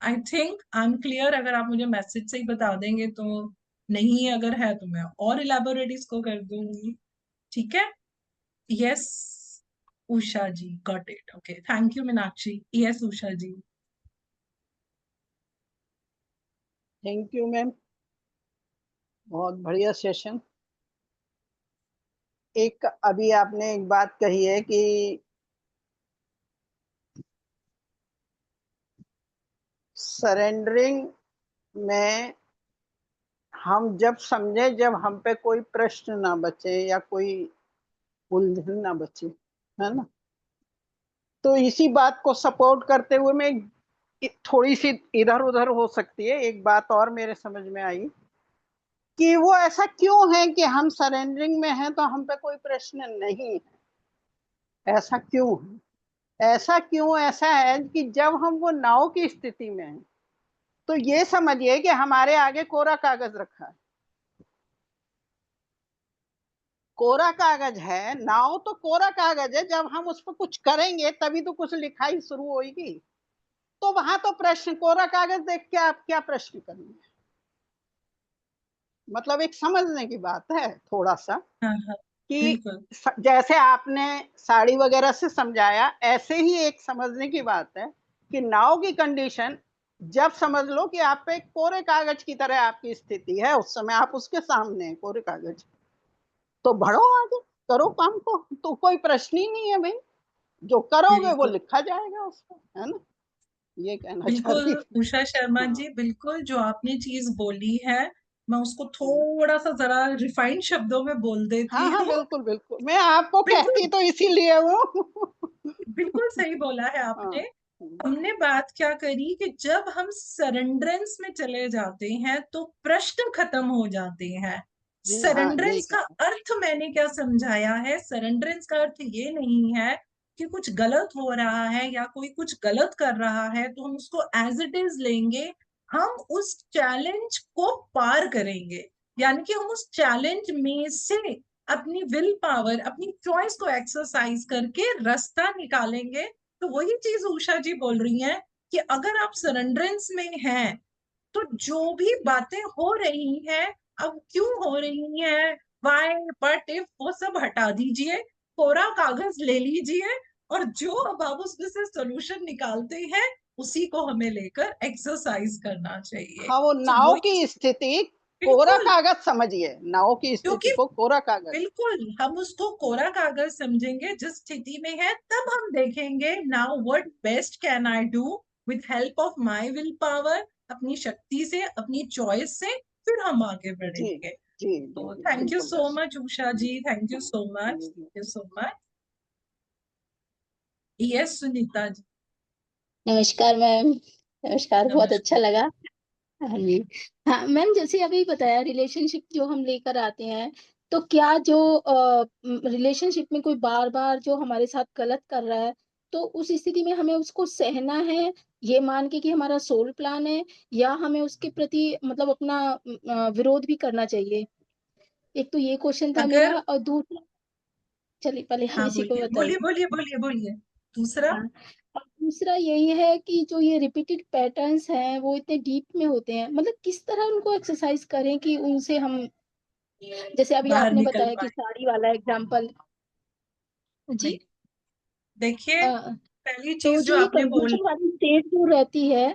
I think I am clear. अगर आप मुझे मैसेज से ही बता देंगे तो नहीं, अगर है तो मैं और इलेबोरेट इसको कर दूंगी। ठीक है। Yes Usha ji, got it. Okay, thank you Meenakshi. Yes Usha ji. Thank you ma'am, बहुत बढ़िया सेशन। एक अभी आपने एक बात कही है कि सरेंडरिंग में हम जब समझे, जब हम पे कोई प्रश्न ना बचे या कोई उलझन ना बचे, है ना। तो इसी बात को सपोर्ट करते हुए मैं थोड़ी सी इधर उधर हो सकती है, एक बात और मेरे समझ में आई कि वो ऐसा क्यों है कि हम सरेंडरिंग में हैं तो हम पे कोई प्रश्न नहीं है। ऐसा क्यों है? ऐसा है कि जब हम वो नाव की स्थिति में हैं तो ये समझिए कि हमारे आगे कोरा कागज रखा है। कोरा कागज है, नाव तो कोरा कागज है, जब हम उस पर कुछ करेंगे तभी तो कुछ लिखाई शुरू होगी। तो वहां तो प्रश्न, कोरा कागज देख के आप क्या प्रश्न करेंगे? मतलब एक समझने की बात है थोड़ा सा हाँ हाँ, कि बिल्कुल जैसे आपने साड़ी वगैरह से समझाया, ऐसे ही एक समझने की बात है कि नाव की कंडीशन, जब समझ लो कि आप पे कोरे कागज की तरह आपकी स्थिति है, उस समय आप उसके सामने हैं कोरे कागज, तो बढ़ो आगे, करो काम को, तो कोई प्रश्न ही नहीं है भाई। जो करोगे वो बिल्कुल लिखा जाएगा उसको, है ना। ये कहना चाह बिल्कुल रही थी। उषा शर्मा हाँ जी, बिल्कुल जो आपने चीज बोली है मैं उसको थोड़ा सा जरा रिफाइंड शब्दों में बोल हाँ देती हाँ, हूँ। बिल्कुल बिल्कुल, मैं आपको बिल्कुल कहती तो इसीलिए हूँ। बिल्कुल सही बोला है हाँ। आपने। हमने बात क्या करी कि जब हम सरेंडरेंस में चले जाते हैं तो प्रश्न खत्म हो जाते हैं। जी हाँ, यही सरेंडरेंस का कहना। अर्थ मैंने क्या समझाया है? सरेंडरेंस का अर्थ ये नहीं है कि कुछ गलत हो रहा है या कोई कुछ गलत कर रहा है तो हम उसको एज इट इज लेंगे। हम उस चैलेंज को पार करेंगे, यानी कि हम उस चैलेंज में से अपनी विल पावर, अपनी चॉइस को एक्सरसाइज करके रास्ता निकालेंगे। तो वही चीज उषा जी बोल रही हैं कि अगर आप सरेंडरेंस में हैं तो जो भी बातें हो रही हैं, अब क्यों हो रही हैं, वाई बट इफ, वो सब हटा दीजिए, कोरा कागज ले लीजिए और जो अब आप उसमें से सोल्यूशन निकालते हैं उसी को हमें लेकर एक्सरसाइज करना चाहिए। हाँ, वो तो नाव वही की स्थिति कोरा बिल्कुल, कागज समझिए, नाव की स्थिति क्योंकि को कोरा कागज। बिल्कुल हम उसको कोरा कागज समझेंगे जिस स्थिति में है, तब हम देखेंगे now what best can I do with help of my will power, अपनी शक्ति से, अपनी चॉइस से, फिर हम आगे जी बढ़ेंगे। जी जी तो जी, थैंक यू बिल्कुल सो वैसे। Much Usha ji, thank you so much, जी, thank you so much. Yes Sunita ji. नमस्कार मैम। नमस्कार, बहुत अच्छा नमस्कार। लगा। हाँ जी। हाँ मैम, जैसे अभी बताया रिलेशनशिप जो हम लेकर आते हैं, तो क्या जो रिलेशनशिप में कोई बार-बार जो हमारे साथ गलत कर रहा है, तो उस स्थिति में हमें उसको सहना है, ये मान के कि हमारा सोल प्लान है, या हमें उसके प्रति मतलब अपना विरोध भी करना चाहिए? एक तो ये क्वेश्चन था मेरा, अगर और दूसरा, चलिए पहले हम हाँ इसी को बोलिए बोलिए बताइए। बोलिए बोलिए बोलिए। दूसरा, हाँ, और दूसरा यही है कि जो ये रिपीटेड पैटर्न्स हैं वो इतने डीप में होते हैं, मतलब किस तरह उनको एक्सरसाइज करें कि उनसे हम, जैसे अभी बाहर आपने निकल बताया कि पाए। साड़ी वाला एग्जांपल। जी। नहीं, देखिए, अ, पहली तो चीज जो जो ये आपने बोल, कंफ्यूजन वाली स्टेज जो रहती है,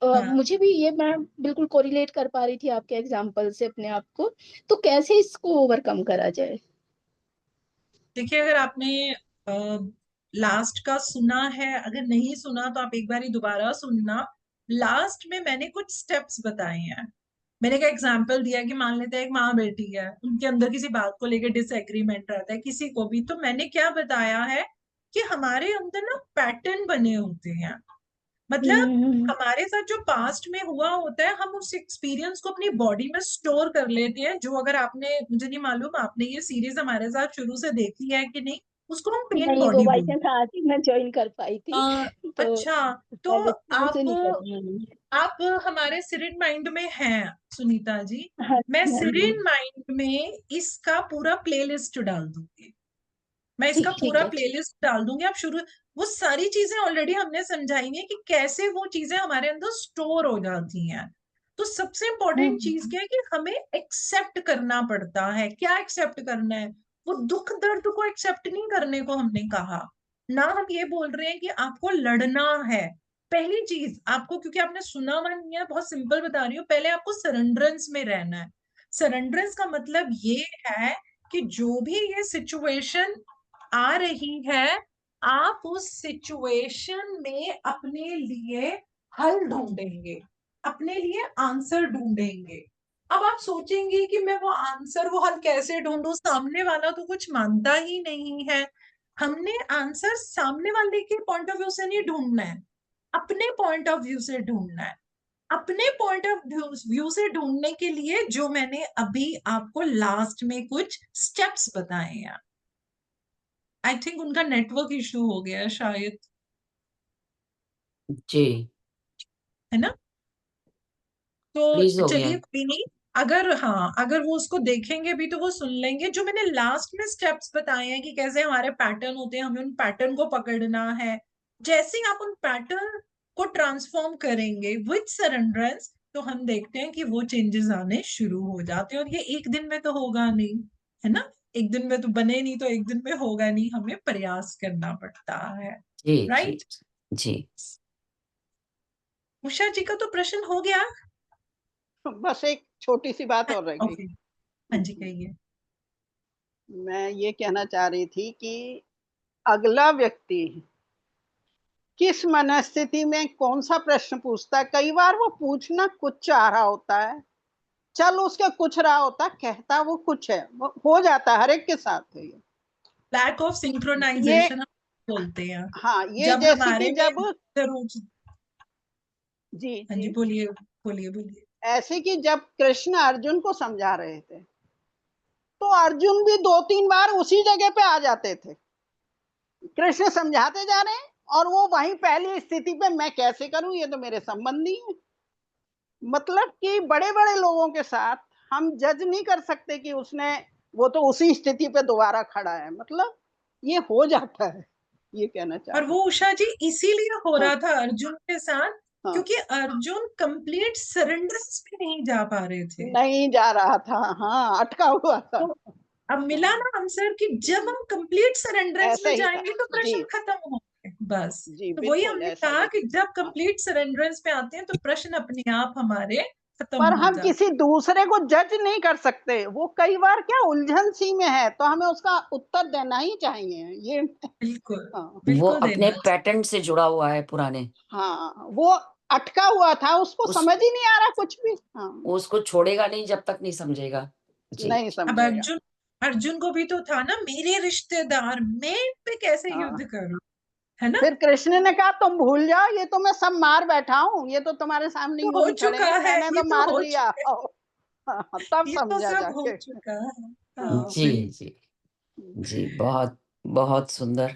हाँ मुझे भी ये, मैं बिल्कुल कोरिलेट कर पा रही थी आपके एग्जांपल से अपने आप को, तो कैसे इसको ओवरकम करा जाए? देखिए, अगर आपने लास्ट का सुना है, अगर नहीं सुना तो आप एक बार ही दोबारा सुनना। लास्ट में मैंने कुछ स्टेप्स बताए हैं। मैंने एक एग्जांपल दिया कि मान लेते हैं एक माँ बेटी है, उनके अंदर किसी बात को लेकर डिसएग्रीमेंट रहता है किसी को भी, तो मैंने क्या बताया है कि हमारे अंदर ना पैटर्न बने होते हैं। मतलब हुँ, हमारे साथ जो पास्ट में हुआ होता है, हम उस एक्सपीरियंस को अपनी बॉडी में स्टोर कर लेते हैं। जो, अगर आपने, मुझे नहीं मालूम आपने ये सीरीज हमारे साथ शुरू से देखी है कि नहीं, उसको हम पेन नहीं, वो बॉडी बाय बोलते चांस आज ही मैं जॉइन कर पाई हैं। थी, तो अच्छा, तो पहले शुरू से आप नहीं कर रही हूँ। आप हमारे सिरिन माइंड में हैं सुनीता जी। हाँ मैं जी, हाँ जी। सिरिन माइंड में इसका पूरा प्लेलिस्ट डाल दूंगी। मैं इसका ठीक पूरा है। प्लेलिस्ट डाल दूंगी, आप शुरू, वो सारी चीजें ऑलरेडी हमने समझाई हैं कि कैसे वो चीजें हमारे अंदर स्टोर हो जाती हैं। तो सबसे इंपॉर्टेंट चीज क्या है कि हमें एक्सेप्ट करना पड़ता है। क्या एक्सेप्ट करना है? वो दुख दर्द को एक्सेप्ट नहीं करने को हमने कहा ना, हम ये बोल रहे हैं कि आपको लड़ना है। पहली चीज आपको, क्योंकि आपने सुना हुआ नहीं है, बहुत सिंपल बता रही हूँ, पहले आपको सरेंडरेंस में रहना है। सरेंडरेंस का मतलब ये है कि जो भी ये सिचुएशन आ रही है, आप उस सिचुएशन में अपने लिए हल ढूंढेंगे, अपने लिए आंसर ढूंढेंगे। अब आप सोचेंगे कि मैं वो आंसर, वो हल कैसे ढूंढूं, सामने वाला तो कुछ मानता ही नहीं है। हमने आंसर सामने वाले के पॉइंट ऑफ व्यू से नहीं ढूंढना है, अपने पॉइंट ऑफ व्यू से ढूंढना है। अपने पॉइंट ऑफ व्यू से ढूंढने के लिए जो मैंने अभी आपको लास्ट में कुछ स्टेप्स बताए हैं, आई थिंक उनका नेटवर्क इशू हो गया है शायद, जी, है ना? फ्रीज तो हो गया चलिए है। कोई नहीं, अगर हाँ, अगर वो उसको देखेंगे भी तो वो सुन लेंगे। जो मैंने लास्ट में स्टेप्स बताए हैं कि कैसे हमारे पैटर्न होते हैं, हमें उन पैटर्न को पकड़ना है। जैसे ही आप उन पैटर्न को ट्रांसफॉर्म करेंगे विद सरेंडरेंस, तो हम देखते हैं कि वो चेंजेस आने शुरू हो जाते हैं। और ये एक दिन में तो होगा नहीं, है ना? एक दिन में तो बने नहीं, तो एक दिन में होगा नहीं, हमें प्रयास करना पड़ता है। जी जी राइट? जी। उषा जी का तो प्रश्न हो गया। बस एक छोटी सी बात और रह गई। ओके, हाँ जी कहिए। मैं ये कहना चाह रही थी कि अगला व्यक्ति किस मनस्थिति में कौन सा प्रश्न पूछता है। कई बार वो पूछना कुछ चाह रहा होता है, चल उसके कुछ रहा होता, कहता वो कुछ है, वो हो जाता है, हर एक के साथ है ये। लैक ऑफ ये सिंक्रोनाइजेशन हम बोलते हैं, हाँ, ये जब जैसे हमारे कि में जब जरूर। जी हाँ जी जी, बोलिए, बोलिए बोलिए। ऐसे कि जब कृष्ण अर्जुन को समझा रहे थे तो अर्जुन भी 2-3 बार उसी जगह पे आ जाते थे। कृष्ण समझाते जा रहे हैं और वो वहीं पहली स्थिति पे, मैं कैसे करूं, ये तो मेरे संबंधी है। मतलब कि बड़े बड़े लोगों के साथ हम जज नहीं कर सकते कि उसने, वो तो उसी स्थिति पे दोबारा खड़ा है, मतलब ये हो जाता है, ये कहना चाह और रही वो उषा जी इसीलिए हो हूँ। रहा था अर्जुन के साथ, हाँ क्योंकि अर्जुन कंप्लीट सरेंडर पे नहीं जा पा रहे थे। नहीं जा रहा था, हाँ अटका हुआ था। तो अब मिला हाँ, ना आंसर कि जब हम कंप्लीट सरेंडरेंस ऐसे में ही था जाएंगे तो जी प्रश्न खत्म हो गए बस। जी, तो वही बिल्कुल हमने ऐसा कहा ही। कि जब हाँ, कंप्लीट सरेंडरेंस पे आते हैं तो प्रश्न अपने आप हमारे खत्म पर हो हम जाते किसी दूसरे को जज नहीं कर सकते, वो कई बार क्या उलझन सी में है, तो हमें उसका उत्तर देना ही चाहिए ये। हैं। बिल्कुल, हाँ वो बिल्कुल अपने देना। पैटर्न से जुड़ा हुआ है पुराने, हाँ, वो अटका हुआ था, उसको उस समझ ही नहीं आ रहा कुछ भी। हाँ, उसको छोड़ेगा नहीं जब तक नहीं समझेगा। जी नहीं अब समझेगा। अर्जुन, अर्जुन को भी तो था ना, मेरे रिश्तेदार, मैं इन पे कैसे हाँ, युद्ध करूं, है ना? फिर कृष्ण ने कहा तुम भूल जाओ, ये तो मैं सब मार बैठा हूँ, ये तो तुम्हारे सामने तो यूं हो ही खड़े चुका हैं, है, मैंने ये तो तो मार हो दिया। चुका है, हाँ, तब ये तो समझा सब हो जाके। चुका है। हाँ जी बिल्कुल। जी जी। बहुत बहुत सुंदर,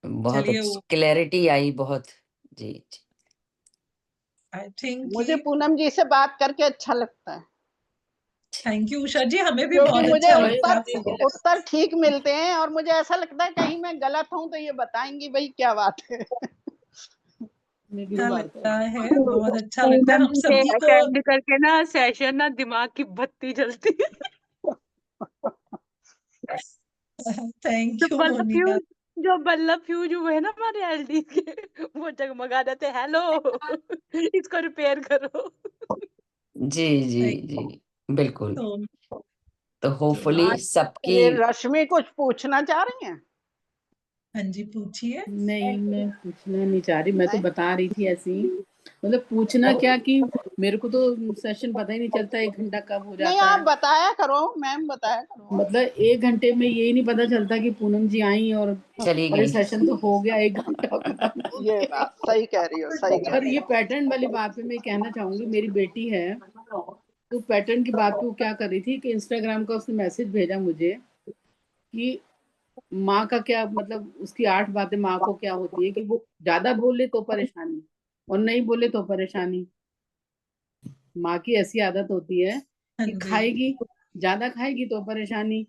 बहुत चलिए अच्छी वो, क्लैरिटी आई, बहुत। जी जी आई थिंक कि, मुझे पूनम जी से बात करके अच्छा लगता है, थैंक यू उषा जी, हमें भी क्योंकि बहुत मुझे अच्छा लगता है आपसे उत्तर उत्तर ठीक मिलते हैं, और मुझे ऐसा लगता है कहीं मैं गलत हूं तो ये बताएंगी भाई क्या बात है। अच्छा लगता है, बहुत अच्छा लगता है पूनम हम जी से सभी को। अटेंड करके ना सेशन ना दिमाग की बत्ती जलती है। थैंक जो यू बल्ब मोनिका। फ्यूज जो बल्ब फ्यूज हुए हैं ना हमारे एलडी के, वो जगमगा जाते, हेलो इसको रिपेयर करो। जी जी थैंक जी, बिल्कुल। तो, तो होपफुली आज सबकी, ये रश्मि कुछ पूछना चाह रही हैं? हाँ जी पूछिए। नहीं, मैं पूछना नहीं चाह रही, मैं तो नहीं, बता रही थी ऐसे ही, मतलब पूछना क्या कि मेरे को तो सेशन पता ही नहीं चलता 1 घंटा कब हो नहीं जाता आप है। बताया करो, मैम बताया करो। मतलब 1 घंटे में यही नहीं पता चलता कि पूनम जी आई और चली अरे गई। सेशन तो हो गया, 1 घंटा खत्म हो ये गया। बात सही कह रही हो, सही कह पर रही ये हो। पैटर्न वाली बात पे मैं कहना चाहूंगी, मेरी बेटी है तो पैटर्न की बात पे वो क्या कर रही थी कि इंस्टाग्राम का उसने मैसेज भेजा मुझे कि माँ का क्या, मतलब उसकी 8 बातें माँ को क्या होती है कि वो ज्यादा बोले तो परेशानी और नहीं बोले तो परेशानी। माँ की ऐसी आदत होती है हाँ कि जी, खाएगी, ज्यादा खाएगी तो परेशानी,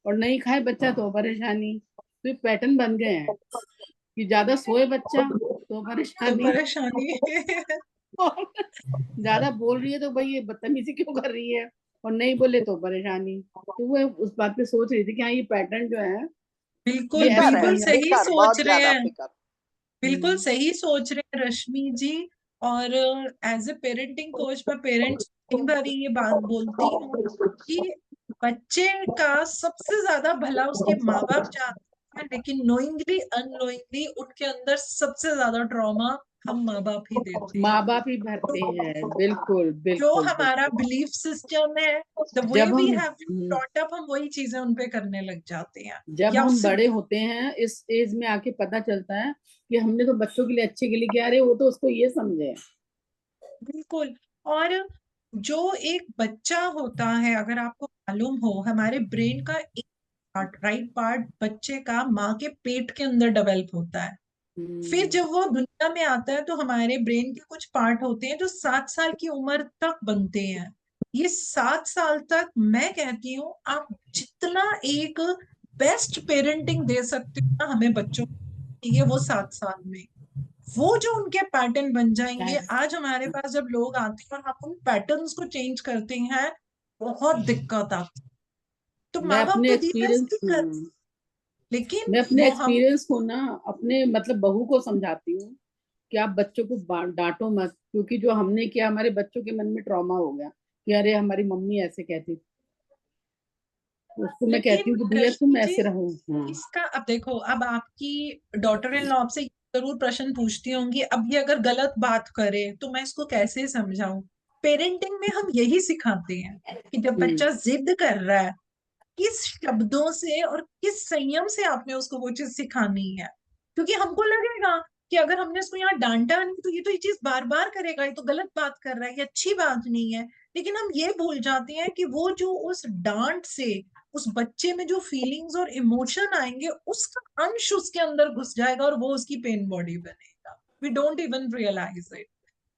और नहीं खाए बच्चा तो परेशानी। तो ये पैटर्न बन गए हैं कि ज्यादा सोए बच्चा तो तो परेशानी, परेशानी और ज्यादा बोल रही है तो भाई ये बदतमीजी क्यों कर रही है, और नहीं बोले तो परेशानी। तो वो उस बात पे सोच रही थी कि हाँ ये पैटर्न जो है बिल्कुल ये ऐसे बिल्कुल बन जाते सही फिकर, सोच बहुत रहे ज्यादा हैं, फिकर। बिल्कुल हैं। सही सोच रहे हैं रश्मि जी। और एज ए पेरेंटिंग कोच मैं पेरेंट्स कई बार ये बात बोलती हूँ कि बच्चे का सबसे ज्यादा भला उसके माँ बाप चाहते हैं, लेकिन नोइंगली अननोइंगली उनके अंदर सबसे ज्यादा ट्रॉमा हम माँ बाप ही देते हैं। माँ बाप ही भरते हैं, बिल्कुल जो बिल्कुल हमारा बिल्कुल। बिलीफ सिस्टम है, द वे जब वी हम हैव ब्रॉट अप, हम वही चीजें उन पे करने लग जाते हैं। जब या हम फिर बड़े होते हैं इस एज में आके पता चलता है कि हमने तो बच्चों के लिए अच्छे के लिए किया, अरे वो तो उसको ये समझे। बिल्कुल। और जो एक बच्चा होता है, अगर आपको मालूम हो, हमारे ब्रेन का एक पार्ट, राइट पार्ट, बच्चे का माँ के पेट के अंदर डेवलप होता है। फिर जब वो दुनिया में आता है तो हमारे ब्रेन के कुछ पार्ट होते हैं जो 7 साल की उम्र तक बनते हैं। ये 7 साल तक मैं कहती हूँ आप जितना एक बेस्ट पेरेंटिंग दे सकते हो ना हमें बच्चों को, ये वो 7 साल में वो जो उनके पैटर्न बन जाएंगे। आज हमारे पास जब लोग आते हैं और हम उन पैटर्न्स को चेंज करते हैं, बहुत दिक्कत आती है। तो मैं माँ बाप अपने तो धीरे एक्सपीरियंस से कर, लेकिन मैं अपने वो हम एक्सपीरियंस को ना अपने मतलब बहू को समझाती हूँ कि आप बच्चों को डांटो मत, क्योंकि जो हमने किया हमारे बच्चों के मन में ट्रॉमा हो गया कि अरे हमारी मम्मी ऐसे कहती थी। तो उसको मैं कहती लेकिन हूँ कि भैया तुम रश्मि जी, ऐसे रहो। हाँ। इसका अब देखो, अब आपकी डॉटर इन लॉ आपसे जरूर प्रश्न पूछती होंगी, अब ये अगर गलत बात करे तो मैं इसको कैसे समझाऊं। पेरेंटिंग में हम यही सिखाते हैं कि जब बच्चा जिद कर रहा है, किस शब्दों से और किस संयम से आपने उसको वो चीज सिखानी है। क्योंकि हमको लगेगा कि अगर हमने उसको यहाँ डांटा नहीं तो ये चीज बार बार करेगा, ये तो गलत बात कर रहा है, ये अच्छी बात नहीं है। लेकिन हम ये भूल जाते हैं कि वो जो उस डांट से उस बच्चे में जो फीलिंग्स और इमोशन आएंगे, उसका अंश उसके अंदर घुस जाएगा और वो उसकी पेन बॉडी बनेगा। We don't even realise it.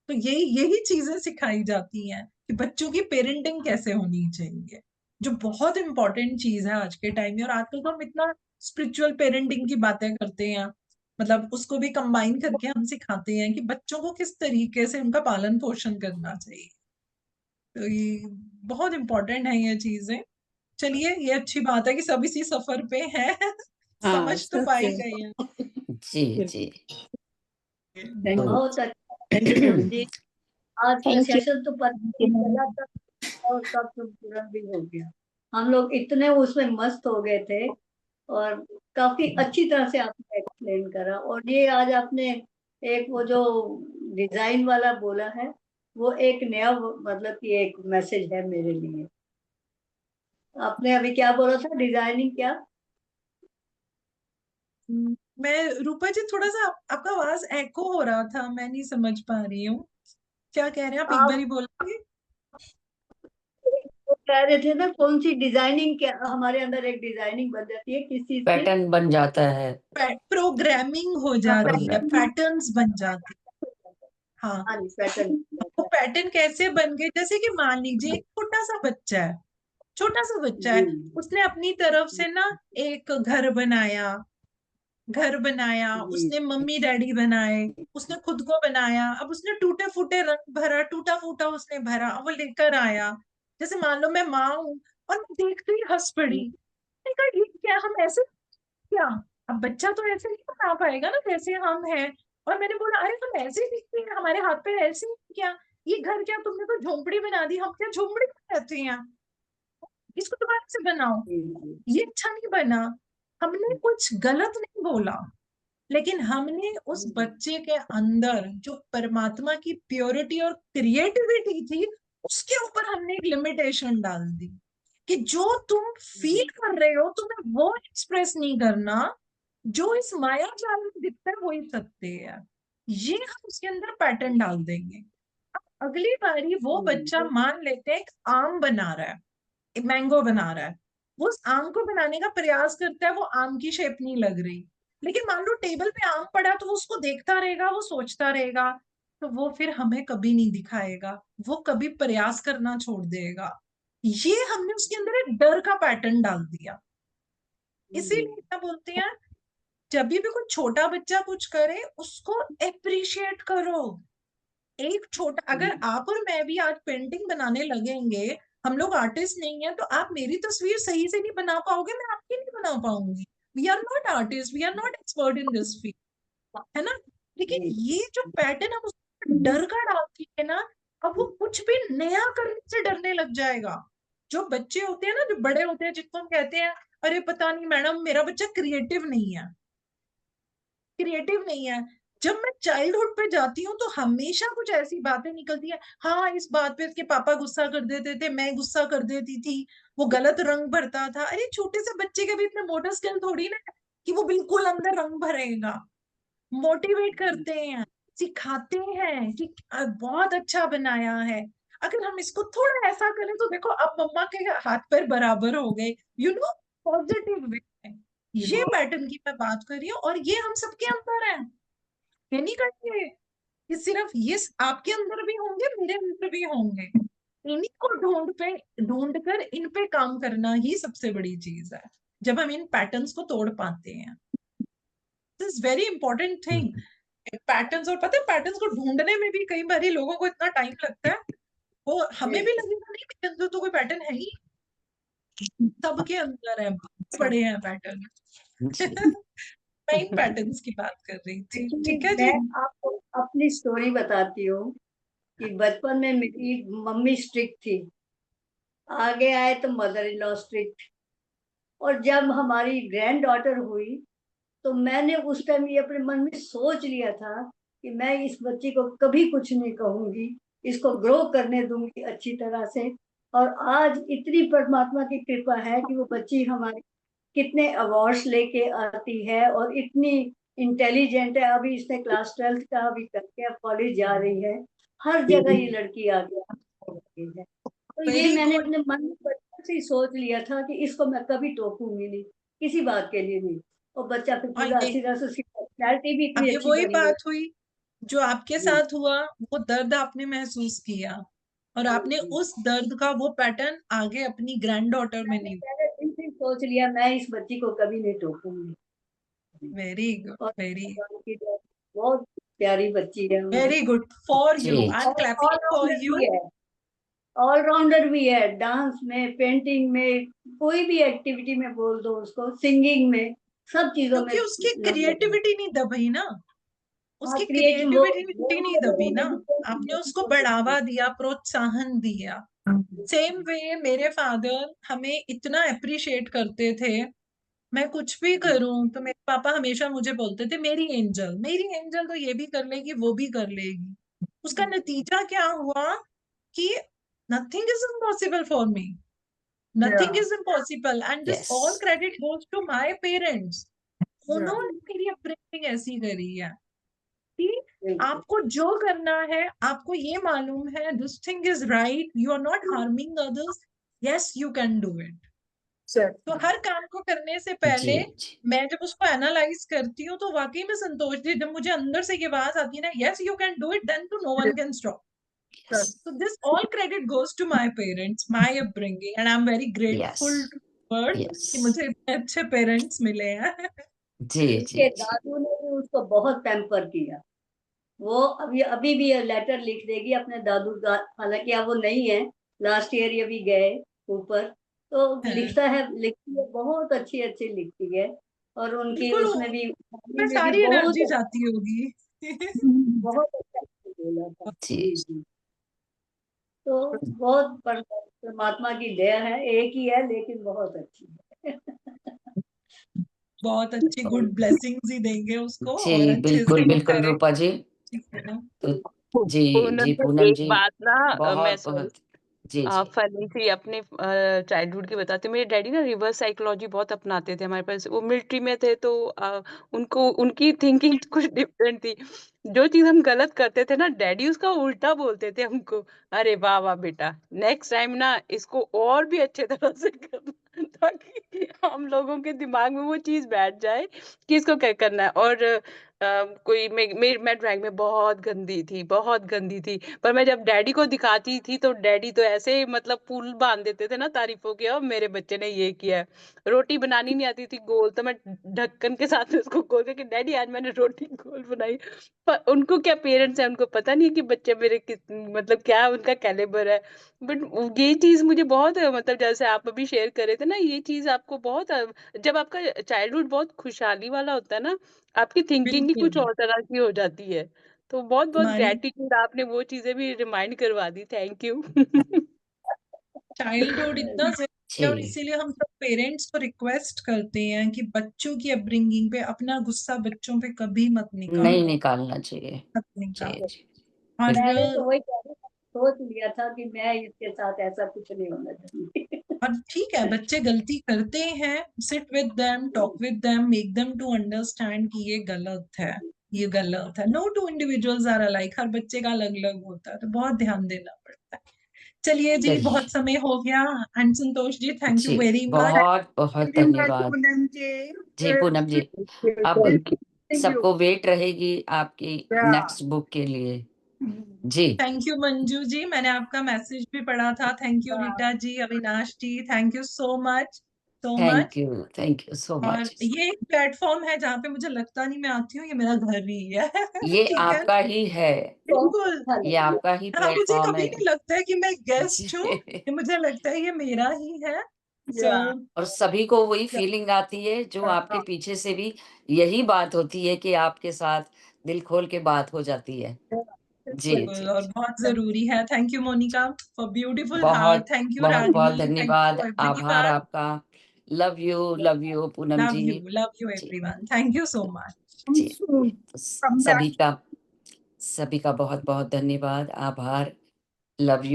तो यही यही चीजें सिखाई जाती हैं कि बच्चों की पेरेंटिंग कैसे होनी चाहिए, जो बहुत इंपॉर्टेंट चीज है आज के टाइम में। और आजकल तो हम इतना स्पिरिचुअल पेरेंटिंग की बातें करते हैं, मतलब उसको भी कंबाइन करके हम सिखाते हैं कि बच्चों को किस तरीके से उनका पालन पोषण करना चाहिए। तो ये बहुत इंपॉर्टेंट है ये चीजें। चलिए, ये अच्छी बात है कि सब इसी सफर पे हैं हाँ समझ तो पाई सत्य। गई है। जी, जी। Thank you. तो बहुत अच्छा थैंक यू मैम। जी। आज का थैंक यू। सेशन तो पता नहीं चला था और कब तो पूरा भी हो गया। हम लोग इतने उसमें मस्त हो गए थे, और काफी अच्छी तरह से आपने एक्सप्लेन करा। और ये आज आपने एक वो जो डिजाइन वाला बोला है, वो एक नया मतलब कि एक मैसेज है मेरे लिए। आपने अभी क्या बोला था, डिजाइनिंग क्या? मैं, रूपा जी, थोड़ा सा आपका आवाज एको हो रहा था, मैं नहीं समझ पा रही हूँ क्या कह रहे हैं आप, एक आप बार ही बोलेंगे। वो कह रहे थे ना, कौन सी डिजाइनिंग, क्या हमारे अंदर एक डिजाइनिंग बन जाती है किस चीज से? पैटर्न बन जाता है। प्रोग्रामिंग हो जाती है, प्रोग्राम। पैटर्न्स बन जाती है। हाँ, हाँ जी, पैटर्न। वो पैटर्न कैसे बन गए, जैसे कि मान लीजिए एक छोटा सा बच्चा है, छोटा सा बच्चा जी है, उसने अपनी तरफ से ना एक घर बनाया, जी उसने मम्मी डैडी बनाए, उसने खुद को बनाया, अब उसने टूटे फूटे रंग भरा, टूटा फूटा उसने भरा, अब वो लेकर आया। जैसे मान लो मैं माँ हूं और मैं देखते ही हंस पड़ी, मैंने कहा ये क्या, हम ऐसे क्या? अब बच्चा तो ऐसे नहीं बना पाएगा ना जैसे हम हैं। और मैंने बोला अरे हम ऐसे ही दिखते हैं, हमारे हाथ पैर ऐसे ही क्या, ये घर क्या, तुमने तो झोंपड़ी बना दी, हम क्या झोंपड़ी में रहते हैं, इसको दोबारा से बनाओ, जी जी ये अच्छा नहीं बना। हमने कुछ गलत नहीं बोला, लेकिन हमने उस बच्चे के अंदर जो परमात्मा की प्योरिटी और क्रिएटिविटी थी, उसके ऊपर हमने एक लिमिटेशन डाल दी कि जो तुम फील कर रहे हो तुम्हें वो एक्सप्रेस नहीं करना, जो इस माया जाल में दिखता है वही सत्य है। ये हम उसके अंदर पैटर्न डाल देंगे। अब अगली बारी वो बच्चा, मान लेते हैं एक आम बना रहा है, एक मैंगो बना रहा है, वो उस आम को बनाने का प्रयास करता है, वो आम की शेप नहीं लग रही, लेकिन मान लो टेबल पे आम पड़ा तो वो उसको देखता रहेगा, वो सोचता रहेगा, तो वो फिर हमें कभी नहीं दिखाएगा, वो कभी प्रयास करना छोड़ देगा। ये हमने उसके अंदर एक डर का पैटर्न डाल दिया। इसीलिए क्या बोलते हैं, जब भी कोई छोटा बच्चा कुछ करे उसको अप्रिशिएट करो। एक छोटा, अगर आप और मैं भी आज पेंटिंग बनाने लगेंगे, हम लोग आर्टिस्ट नहीं है, तो आप मेरी तस्वीर सही से नहीं बना पाओगे, मैं आपकी नहीं बना पाऊंगी। We are not artist, we are not expert in this field, है ना। लेकिन ये जो पैटर्न हम उसको डर का डालती है ना, अब वो कुछ भी नया करने से डरने लग जाएगा। जो बच्चे होते हैं ना, जो बड़े होते हैं, जिनको हम कहते हैं अरे पता नहीं मैडम मेरा बच्चा क्रिएटिव नहीं है, क्रिएटिव नहीं है, जब मैं चाइल्डहुड पे जाती हूँ तो हमेशा कुछ ऐसी बातें निकलती है। हाँ, इस बात पे इसके पापा गुस्सा कर देते थे, मैं गुस्सा कर देती थी, वो गलत रंग भरता था। अरे छोटे से बच्चे के भी इतने मोटर स्किल थोड़ी ना है कि वो बिल्कुल अंदर रंग भरेगा। मोटिवेट करते हैं, सिखाते हैं कि बहुत अच्छा बनाया है। अगर हम इसको थोड़ा ऐसा करें तो देखो अब मम्मा के हाथ पैर बराबर हो गए, यू नो, पॉजिटिव वे में। ये पैटर्न की मैं बात कर रही हूँ, और ये हम सबके अंदर है, ये नहीं कहेंगे कि सिर्फ ये आपके अंदर भी होंगे, मेरे अंदर भी होंगे। इन्हीं को ढूंढ कर इन पे काम करना ही सबसे बड़ी चीज है, जब हम इन पैटर्न्स को तोड़ पाते हैं। This very important thing, patterns. और पता है पैटर्न्स को ढूंढने में भी कई बार लोगों को इतना टाइम लगता है, वो हमें भी लगेगा नहीं मेरे अंदर तो कोई पैटर्न है ही, सबके अंदर है, बड़े हैं पैटर्न। जी। मैं इन पैटर्न्स की बात कर रही थी, ठीक है मैं जी। आपको अपनी स्टोरी बताती हूँ कि बचपन में मेरी मम्मी स्ट्रिक्ट थी, आगे आए तो मदर इन लॉ स्ट्रिक्ट, और जब हमारी ग्रैंड डॉटर हुई तो मैंने उस टाइम ये अपने मन में सोच लिया था कि मैं इस बच्ची को कभी कुछ नहीं कहूंगी, इसको ग्रो करने दूंगी अच्छी तरह से। और आज इतनी परमात्मा की कृपा है कि वो बच्ची हमारी कितने अवार्ड्स लेके आती है और इतनी इंटेलिजेंट है। अभी इसने क्लास 12th का अभी करके अब कॉलेज जा रही है, हर जगह ये लड़की आगे आ रही है। तो ये वेरी मैंने गुड। अपने मन में बचपन से ही सोच लिया था कि इसको मैं कभी टोकूंगी नहीं, किसी बात के लिए नहीं। और बच्चा फिर हाँ, पूरा अच्छी तरह से, उसकी पर्सनैलिटी भी अब इतनी ये अच्छी वही बनी है। बात हुई जो आपके साथ हुआ, वो दर्द आपने महसूस किया, और आपने उस दर्द का वो पैटर्न आगे अपनी ग्रैंड डॉटर में मैंने नहीं। पहले दिन से ही सोच लिया मैं इस बच्ची को कभी नहीं टोकूंगी। वेरी गुड, और वेरी भगवान की दया से बहुत प्यारी बच्ची है हमारी। Very good for ji, you, I am और क्लैपिंग फॉर ऑलराउंडर यू। भी है, ऑलराउंडर भी है, डांस में, पेंटिंग में, कोई भी एक्टिविटी में बोल दो उसको, सिंगिंग में, सब चीजों में क्योंकि उसकी नंबर है। क्रिएटिविटी नहीं दबी ना, हाँ, उसकी क्रिएटिव वो क्रिएटिविटी नहीं दबी ना, आपने उसको बढ़ावा दिया, प्रोत्साहन दिया। सेम वे मेरे फादर हमें इतना अप्रिशिएट करते थे, मैं कुछ भी करूं तो मेरे पापा हमेशा मुझे बोलते थे मेरी एंजल, मेरी एंजल तो ये भी कर लेगी, वो भी कर लेगी। उसका नतीजा क्या हुआ कि nothing is impossible for me, nothing is impossible, and this yes. All credit goes to my parents. उन्होंने मेरी अपब्रिंगिंग ऐसी करी है कि आपको जो करना है, आपको ये मालूम है this thing is right, you are not harming others, yes you can do it. तो हर काम को करने से जी, पहले जी। मैं जब उसको एनालाइज करती हूँ तो वाकई में संतोष जी, जब मुझे अंदर से ये आवाज आती है ना, yes you can do it, then तो no one can stop. Yes, So this all credit goes to my parents, my upbringing, and I'm very yes, grateful to God yes. कि मुझे इतने अच्छे पेरेंट्स मिले हैं। जी, जी, उसके जी। दादू ने भी उसको बहुत पैम्पर किया। वो अभी अभी भी लेटर लिख देगी अपने दादू का, हालांकि अब वो नहीं है, लास्ट ईयर ये भी गए ऊपर, तो लिखती है, बहुत अच्छी अच्छी लिखती है। और उनकी बिल्कुल, उसमें भी में में भी सारी बहुत एनर्जी जाती होगी। बहुत अच्छा बोला था। जी, जी जी। तो बहुत परमात्मा की दया है, एक ही है लेकिन बहुत अच्छी है। बहुत अच्छी गुड ब्लेसिंग्स ही देंगे उसको, जी, और अच्छे से बिल्कुल, वो बिल्कुल करे, रूपा जी। ठीक है ना। तो जी, पूनम जी, जी, पूनम एक जी, बात ना मैं बहुत, सॉरी बहुत जी, जी। फनी सी अपने चाइल्डहुड की बताती हूँ। मेरे डैडी ना रिवर्स साइकोलॉजी बहुत अपनाते थे। हमारे पास वो मिलिट्री में थे, तो उनको उनकी थिंकिंग कुछ डिफरेंट थी। जो चीज़ हम गलत करते थे ना, डैडी उसका उल्टा बोलते थे हमको। अरे वाह वाह बेटा, नेक्स्ट टाइम ना इसको और भी अच्छे तरह से करना, ताकि हम लोगों के दिमाग में वो चीज़ बैठ जाए कि इसको क्या करना है। और कोई मैं ड्राइंग में बहुत गंदी थी। पर मैं जब डैडी को दिखाती थी तो डैडी तो ऐसे मतलब पुल बाँध देते थे ना तारीफ़ों के, "ओ मेरे बच्चे ने ये किया है।" रोटी बनानी नहीं आती थी गोल, तो मैं ढक्कन के साथ में उसको खोल के डैडी आज मैंने रोटी गोल बनाई। पर उनको क्या पेरेंट्स हैं, उनको पता नहीं है कि बच्चे मेरे मतलब क्या उनका कैलिबर है। बट ये चीज़ मुझे बहुत मतलब जैसे आप अभी शेयर कर रहे थे ना, ये चीज़ आपको बहुत जब आपका चाइल्डहुड बहुत खुशहाली वाला होता है ना, आपकी थिंकिंग ही कुछ बिल्कुल और तरह की हो जाती है। तो बहुत-बहुत हमारी ग्रैटिट्यूड, आपने वो चीज़ें भी रिमाइंड करवा दी, थैंक यू। चाइल्डहुड इतना ज़रूरी है और जी, इसीलिए हम सब पेरेंट्स को रिक्वेस्ट करते हैं कि बच्चों की अपब्रिंगिंग पे अपना गुस्सा बच्चों पे कभी मत नहीं निकालो, निकालना चाहिए। मत जी, निकालो। जी, और बिल्कुल। मैंने तो वही सोच लिया था कि मैं इसके साथ ऐसा कुछ नहीं होना चाहिए। ठीक है, बच्चे गलती करते हैं, sit with them, talk with them, make them to understand कि ये गलत है, ये गलत है। No two individuals are alike, हर बच्चे का अलग-अलग होता है, तो बहुत ध्यान देना पड़ता है। चलिए जी, चलिए, बहुत समय हो गया and Santosh ji, thank you ji, very much. बहुत-बहुत धन्यवाद। पूनम जी। जी, पूनम जी, अब थैंक यू। Thank you. सबको वेट रहेगी आपकी नेक्स्ट बुक के लिए। जी, थैंक यू मंजू जी, मैंने आपका मैसेज भी पढ़ा था। Thank you Rita ji, Avinash ji, thank you so much, so much. Thank you so और मच। ये एक प्लेटफॉर्म है जहाँ पे मुझे लगता नहीं मैं आती हूँ, ये मेरा घर ही है। ये ठीक है, आपका ही है, बहुत बिल्कुल। अच्छा ये लगा। आपका ही हाँ, मुझे प्लेटफ़ॉर्म कभी है। नहीं लगता है कि मैं गेस्ट हूँ, जी। ये मुझे लगता है ये मेरा ही है। सो और सभी को वही फीलिंग आती है जो आपके पीछे से भी यही बात होती है कि आपके साथ दिल खोल के बात हो जाती है। जी, बिल्कुल, जी, और जी। बहुत ज़रूरी है। Thank you Monica for beautiful heart, बहुत, थैंक यू बहुत-बहुत रागिनी, थैंक धन्यवाद, यू आभार एवरीवन। आपका। Love you Poonam ji. Love you जी, everyone. Thank you so much. जी। तो सभी का बहुत-बहुत धन्यवाद, आभार। Love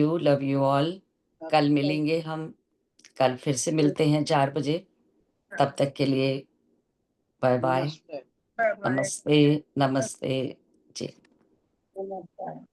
you all. कल मिलेंगे हम, कल फिर से मिलते हैं 4 बजे। तब तक के लिए बाय-बाय। नमस्ते। नमस्ते, नमस्ते। जी। नमस्कार।